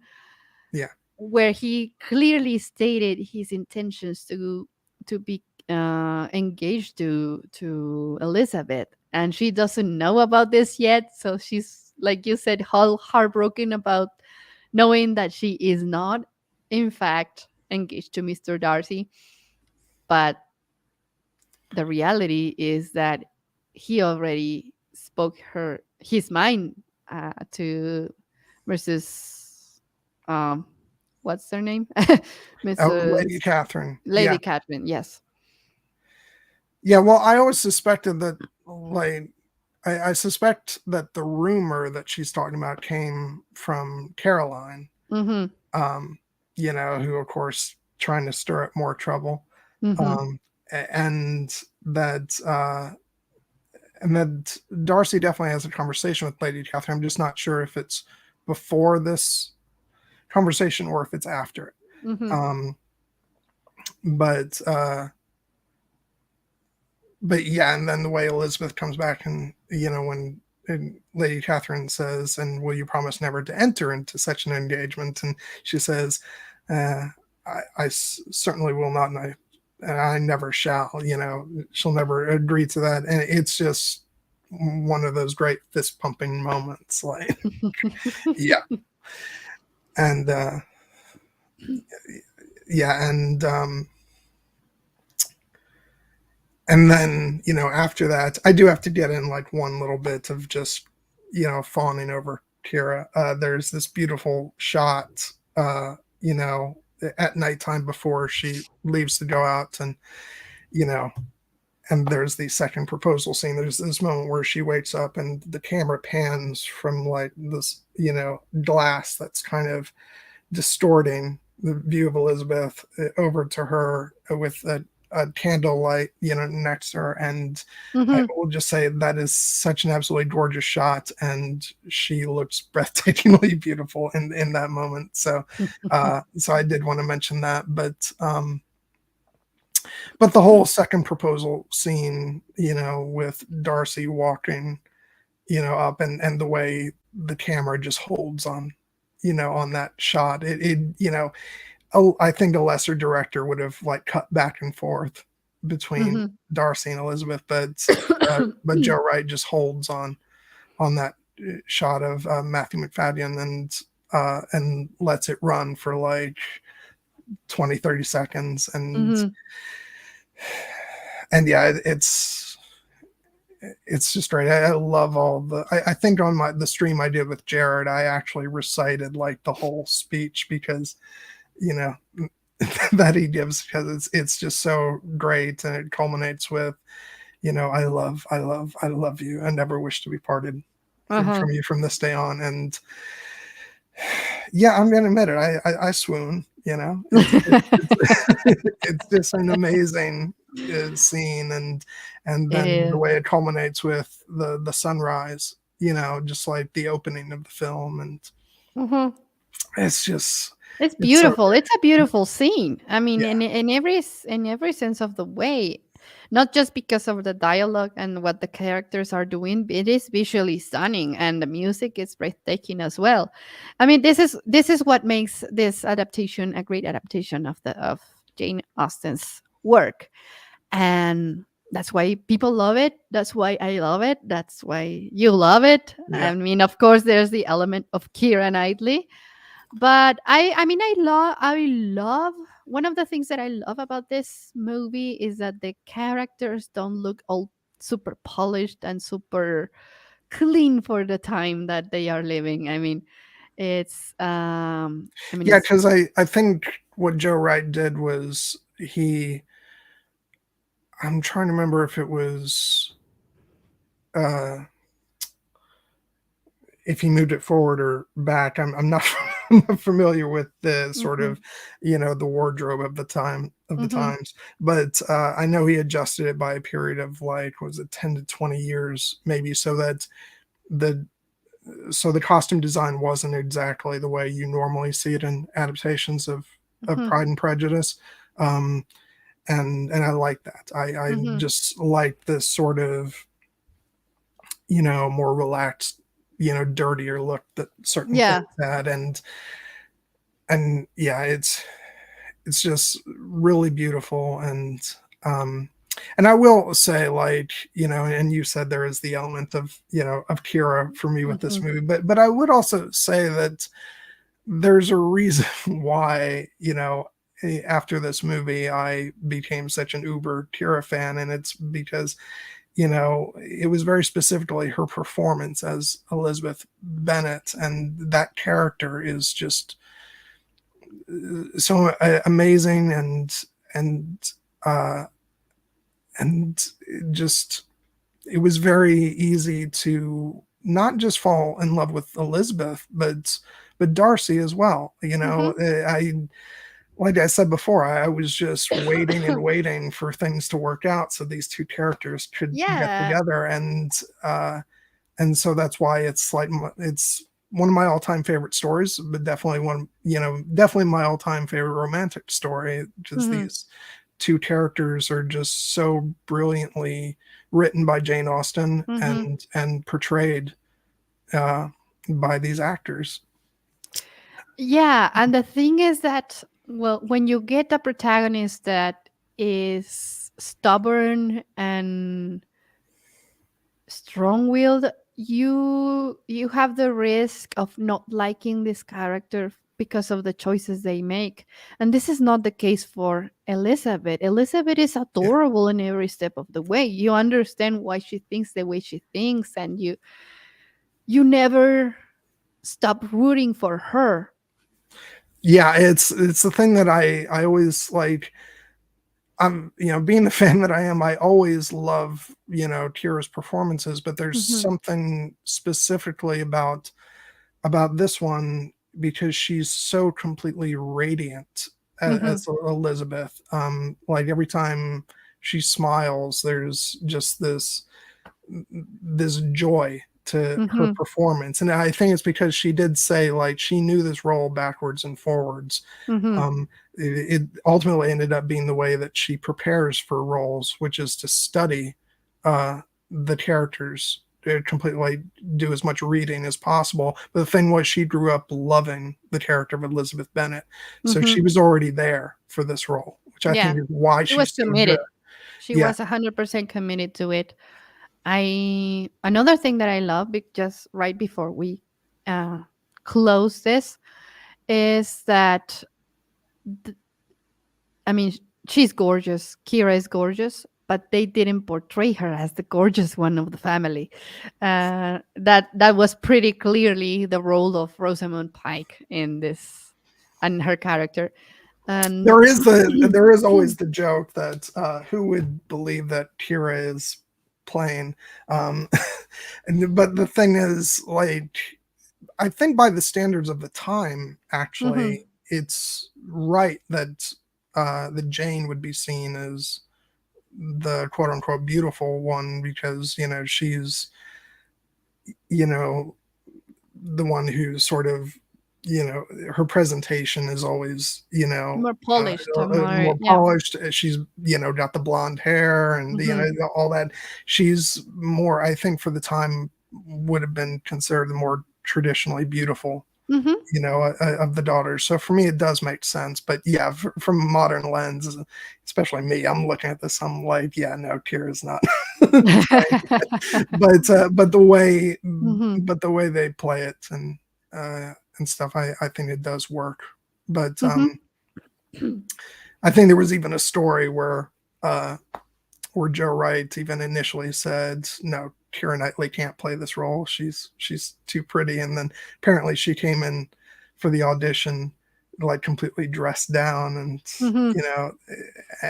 yeah, where he clearly stated his intentions to be engaged to Elizabeth, and she doesn't know about this yet. So she's, like you said, heartbroken about knowing that she is not, in fact, engaged to Mr. Darcy. But the reality is that he already spoke her his mind to Mrs. Um, what's her name? Lady Mrs. Catherine, yeah. Lady Catherine. Yes. Yeah, well, I always suspected that, like, I suspect that the rumor that she's talking about came from Caroline, Mm-hmm. um, who, of course, trying to stir up more trouble, Mm-hmm. um, and that and that Darcy definitely has a conversation with Lady Catherine. I'm just not sure if it's before this conversation or if it's after it. Mm-hmm. Um, but yeah, and then the way Elizabeth comes back, and when and Lady Catherine says, "And will you promise never to enter into such an engagement?" And she says, uh, I certainly will not, and I never shall." She'll never agree to that, and it's just one of those great fist pumping moments. Like, yeah, and yeah, and then after that, I do have to get in like one little bit of just fawning over Kira. There's this beautiful shot, you know at nighttime before she leaves to go out, and you know and there's the second proposal scene. There's this moment where she wakes up and the camera pans from like this glass that's kind of distorting the view of Elizabeth over to her with a candlelight, next to her. And I Mm-hmm. will just say that is such an absolutely gorgeous shot, and she looks breathtakingly beautiful in that moment. So I did want to mention that, but the whole second proposal scene, with Darcy walking, up, and the way the camera just holds on, on that shot, it I think a lesser director would have like cut back and forth between Mhm. Darcy and Elizabeth, but Joe Wright just holds on that shot of Matthew McFadden and lets it run for like 20-30 seconds, Mhm. and yeah, it's just right. I love all I think on the stream I did with Jared, I actually recited like the whole speech because you know that he gives, because it's just so great, and it culminates with, I love you. I never wish to be parted Uh-huh. from you from this day on. And yeah, I'm gonna admit it. I swoon. It's just an amazing scene, and It then the is. way it culminates with the sunrise. Just like the opening of the film, and Mhm. it's just It's it's so beautiful. It's a beautiful scene. I mean, yeah, in every sense of the way, not just because of the dialogue and what the characters are doing. It is visually stunning, and the music is breathtaking as well. I mean, this is what makes this adaptation a great adaptation of Jane Austen's work, and that's why people love it. That's why I love it. That's why you love it. yeah. I mean, of course, there's the element of Keira Knightley, but I mean, I love one of the things that I love about this movie is that the characters don't look all super polished and super clean for the time that they are living. I mean, Yeah, it's because I think what Joe Wright did was I'm trying to remember if it was uh if he moved it forward or back. I'm not I'm not familiar with the sort mhm, of the wardrobe of the mhm, times, but I know he adjusted it by a period of like, was it 10 to 20 years maybe, so that the the costume design wasn't exactly the way you normally see it in adaptations of mhm, Pride and Prejudice. Um, and I like that. I mhm. just like this sort of more relaxed, dirtier look that certain things Yeah. had, and yeah, it's just really beautiful. And I will say, like, and you said there is the element of of Kira for me with this Mhm, movie, but I would also say that there's a reason why after this movie I became such an uber Kira fan, and it's because it was very specifically her performance as Elizabeth Bennet, and that character is just so amazing, and uh, and just it was very easy to not just fall in love with Elizabeth, but Darcy as well. mhm. I like I said before, I was just waiting and waiting for things to work out so these two characters could get Yeah. together, uh, and so that's why it's like it's one of my all-time favorite stories, but definitely definitely my all-time favorite romantic story, because Mhm, these two characters are just so brilliantly written by Jane Austen mhm. and portrayed uh, by these actors. Yeah, and the thing is that, well, when you get a protagonist that is stubborn and strong-willed, you have the risk of not liking this character because of the choices they make. And this is not the case for Elizabeth. Elizabeth is Yeah, adorable in every step of the way. You understand why she thinks the way she thinks, and you never stop rooting for her. yeah, it's the thing that I always like. I'm, being the fan that I am, I always love, Kira's performances, but there's Mhm, something specifically about this one, because she's so completely radiant mhm, as Elizabeth. Like every time she smiles, there's just this joy to her mhm, performance, and I think it's because she did say like she knew this role backwards and forwards. mhm, It ultimately ended up being the way that she prepares for roles, which is to study the characters completely like, do as much reading as possible. But the thing was, she grew up loving the character of Elizabeth Bennet, so Hmm. she was already there for this role, which I think Yeah, is why she was she's so good. committed. She Yeah, was 100% committed to it. I Another thing that I love, just right before we uh, close this, is that th- I mean, she's gorgeous. Kira is gorgeous, but they didn't portray her as the gorgeous one of the family. That was pretty clearly the role of Rosamund Pike in this, and her character. And there is always the joke that who would believe that Kira is playing, um, but the thing is, like, I think by the standards of the time, Mhm. actually, it's right that that Jane would be seen as the quote unquote beautiful one, because she's you know the one who sort of her presentation is always More polished, more, more yeah. polished. She's got the blonde hair and Hmm. all that. She's more, I think, for the time, would have been considered the more traditionally beautiful, Hmm. of the daughters. So for me, it does make sense. But yeah, from a modern lens, especially me, I'm looking at this, I'm like, yeah, no, Kira's not but Hmm. the way they play it and stuff, I think it does work. But Hmm. I think there was even a story uh where Joe Wright even initially said, no, Keira Knightley can't play this role, she's too pretty. And then apparently she came in for the audition like completely dressed down, and Hmm. you know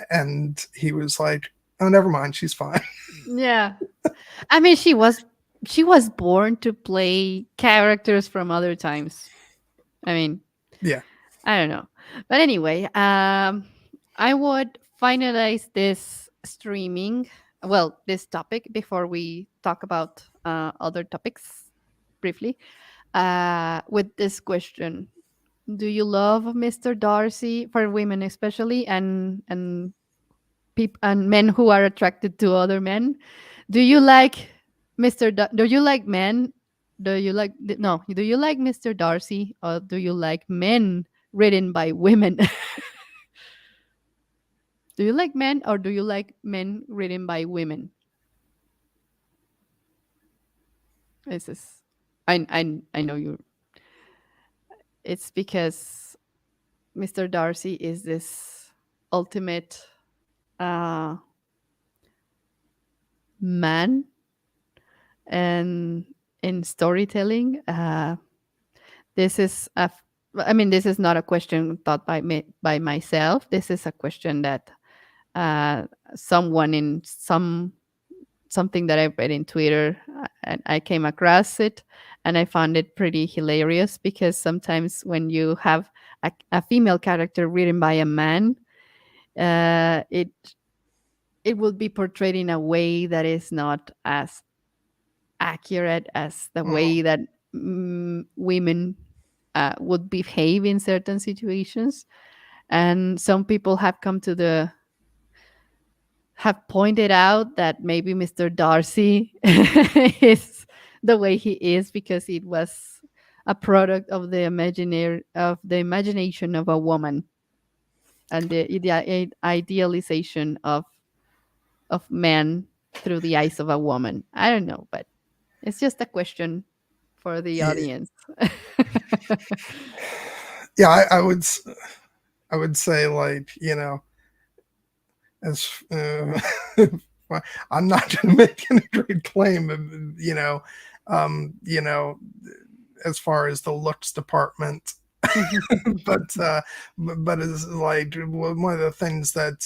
and he was like, oh, never mind, she's fine. Yeah. I mean, she was born to play characters from other times. I mean, Yeah. I don't know. But anyway, I would finalize this streaming, well, this topic before we talk about other topics briefly, with this question. Do you love Mr. Darcy, for women especially, and men who are attracted to other men? Do you like do you like men? Do you like Mr. Darcy, or do you like men written by women? Do you like men, or do you like men written by women? This is I know you. It's because Mr. Darcy is this ultimate uh man, and in storytelling. This is I mean, this is not a question thought by me, by myself. This is a question that uh, someone in something that I read in Twitter, and I came across it, and I found it pretty hilarious, because sometimes when you have a female character written by a man, it will be portrayed in a way that is not as accurate as the Mhm. way that women would behave in certain situations. And some people have come to the have pointed out that maybe Mr. Darcy is the way he is because it was a product of the imagination of a woman, and the idealization of men through the eyes of a woman. I don't know, but it's just a question for the Yeah, audience. yeah, I would say, like, as I'm not going to make any great claim, um, you know, as far as the looks department, but it's like one of the things that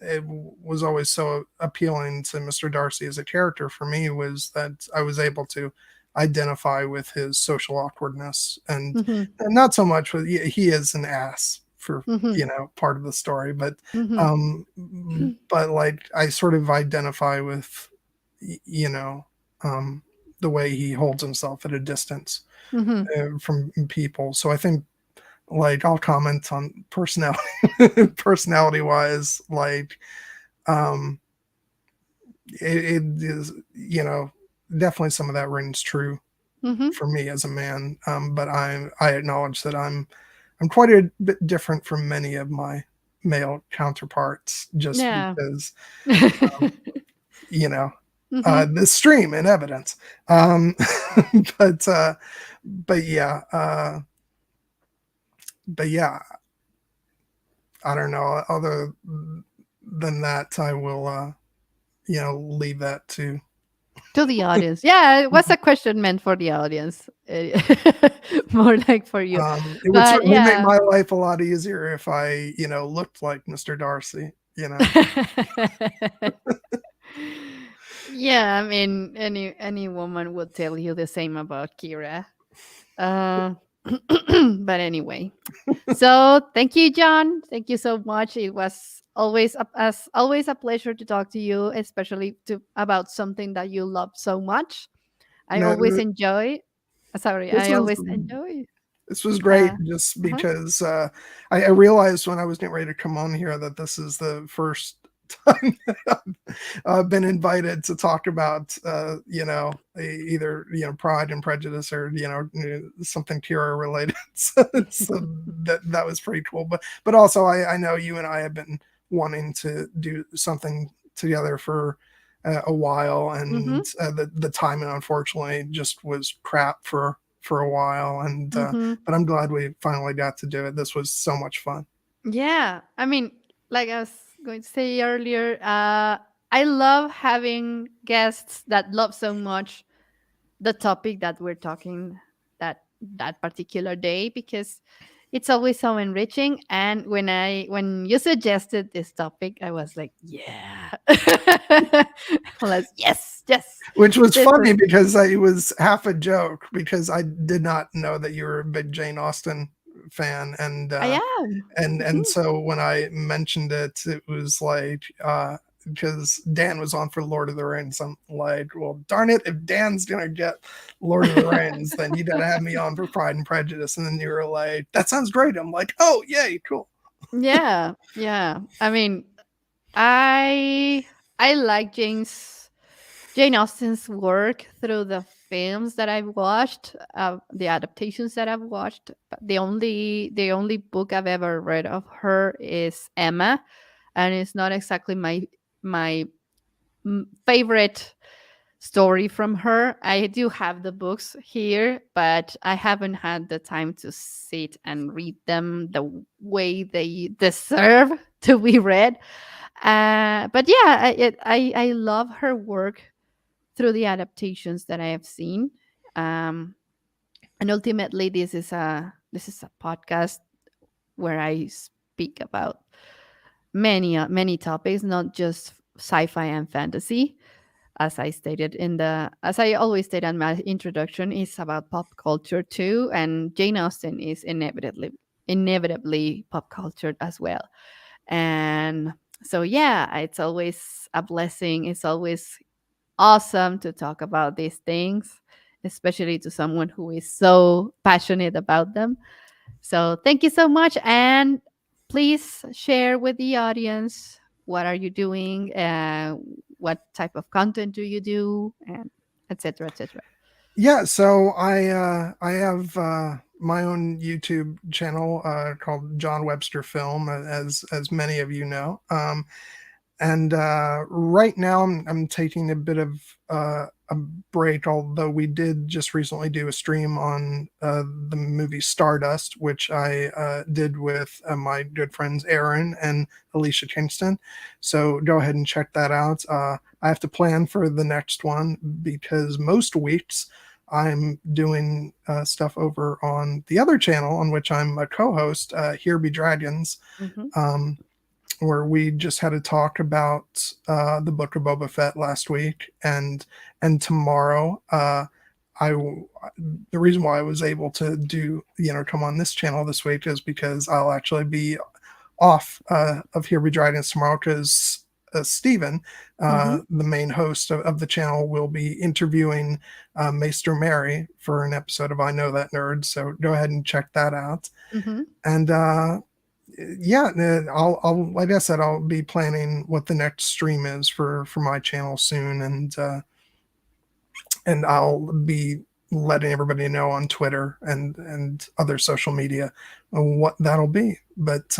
it was always so appealing to Mr. Darcy as a character for me was that I was able to identify with his social awkwardness, Mhm, and not so much with, he is an ass for mhm, part of the story, mhm, um but like I sort of identify with y- you know um the way he holds himself at a distance mhm, from people. So I think, like, I'll comment on personality personality wise, like, um it is, definitely some of that rings true Mm-hmm. for me as a man. But I acknowledge that I'm quite a bit different from many of my male counterparts, just Yeah. because you know Mm-hmm. the stream in evidence. Um, but but yeah, but yeah, I don't know. Other than that, I will leave that to. To the audience. Yeah, it was a question meant for the audience. More like for you. It would But certainly make yeah. my life a lot easier if I looked like Mr. Darcy. Yeah, I mean, any woman would tell you the same about Kira. Uh, but anyway, so thank you, John. Thank you so much. It was as always a pleasure to talk to you, especially to about something that you love so much. I No, always enjoy. Sorry, this I was always enjoy. this was great Uh, just uh-huh. because I realized when I was getting ready to come on here that this is the first time that I've been invited to talk about either Pride and Prejudice or something Kira related. So that was pretty cool. But also I know you and I have been wanting to do something together for a while, Mm-hmm. and the timing unfortunately just was crap for a while, and Mm-hmm. but I'm glad we finally got to do it. This was so much fun. Yeah, I mean, like I was going to say earlier, I love having guests that love so much the topic that we're talking that particular day, because it's always so enriching. And when you suggested this topic, I was like, yeah. Yes, Which was this is. funny because it was half a joke because I did not know that you were a big Jane Austen fan, and I am. so when I mentioned it, it was like because Dan was on for Lord of the Rings. I'm like, well, darn it, if Dan's gonna get Lord of the Rings, then you gotta have me on for Pride and Prejudice. And then you were like, that sounds great. I'm like, oh yay, cool. Yeah. I mean, I I like Jane Austen's work through the films that I've watched, the adaptations that I've watched. But the only book I've ever read of her is Emma, and it's not exactly my favorite story from her. I do have the books here, but I haven't had the time to sit and read them the way they deserve to be read. But yeah, I love her work through the adaptations that I have seen. Um, and ultimately, this is a podcast where I speak about many topics, not just sci-fi and fantasy. As I always state in my introduction, it's about pop culture too, and Jane Austen is inevitably pop culture as well. And so yeah, it's always a blessing. It's always awesome to talk about these things, especially to someone who is so passionate about them. So thank you so much, and please share with the audience what are you doing, what type of content do you do, and etc. etc. Yeah, so I have my own YouTube channel called John Webster Film, as many of you know. And right now I'm taking a bit of a break, although we did just recently do a stream on the movie Stardust, which I did with my good friends Aaron and Alicia Kingston. So go ahead and check that out. I have to plan for the next one because most weeks I'm doing stuff over on the other channel on which I'm a co-host, Here Be Dragons. Hmm. Um, where we just had a talk about the Book of Boba Fett last week, and tomorrow. I the reason why I was able to do come on this channel this week is because I'll actually be off of Here Be Dragons tomorrow because Stephen, Hmm. the main host of the channel, will be interviewing Maester Mary for an episode of I Know That Nerd. So go ahead and check that out. Hmm. And yeah, I'll like I said, I'll be planning what the next stream is for my channel soon, and and I'll be letting everybody know on Twitter and other social media what that'll be. But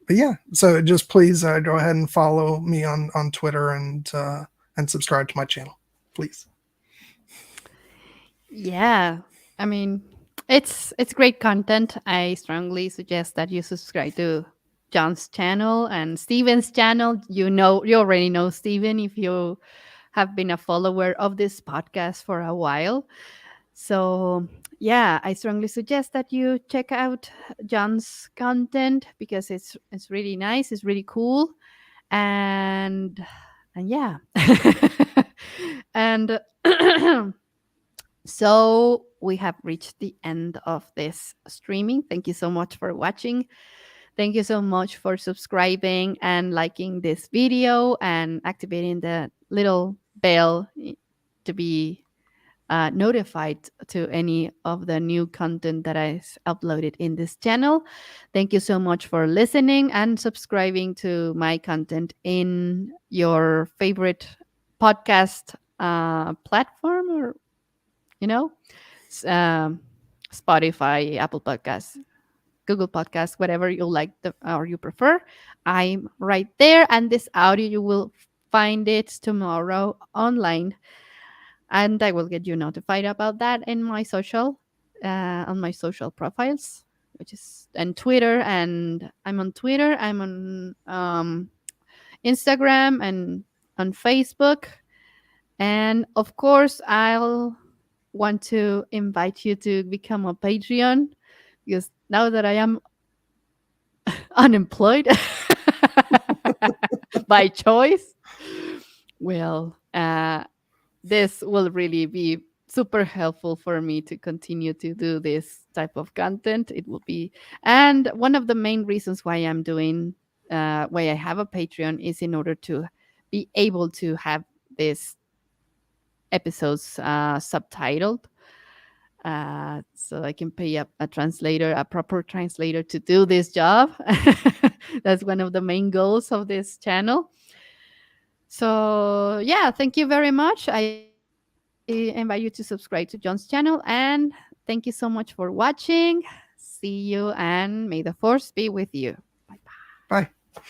yeah, so just please go ahead and follow me on Twitter and subscribe to my channel, please. Yeah. I mean, it's great content. I strongly suggest that you subscribe to John's channel and Steven's channel. You already know Steven if you have been a follower of this podcast for a while. So, yeah, I strongly suggest that you check out John's content because it's really nice, it's really cool, and yeah. And so we have reached the end of this streaming. Thank you so much for watching. Thank you so much for subscribing and liking this video and activating the little bell to be notified to any of the new content that I uploaded in this channel. Thank you so much for listening and subscribing to my content in your favorite podcast platform, or you know, um, Spotify, Apple Podcasts, Google Podcasts, whatever you like or you prefer. I'm right there, and this audio you will find it tomorrow online, and I will get you notified about that in my social, on my social profiles, which is and Twitter, and I'm on Twitter, I'm on Instagram, and on Facebook, and of course I'll want to invite you to become a Patreon because now that I am unemployed by choice, well, this will really be super helpful for me to continue to do this type of content. It will be, and one of the main reasons why I'm doing, why I have a Patreon is in order to be able to have these episodes subtitled, so I can pay a translator, a proper translator, to do this job. That's one of the main goals of this channel. So yeah, thank you very much. I invite you to subscribe to John's channel, and thank you so much for watching. See you, and may the force be with you. Bye bye. Bye.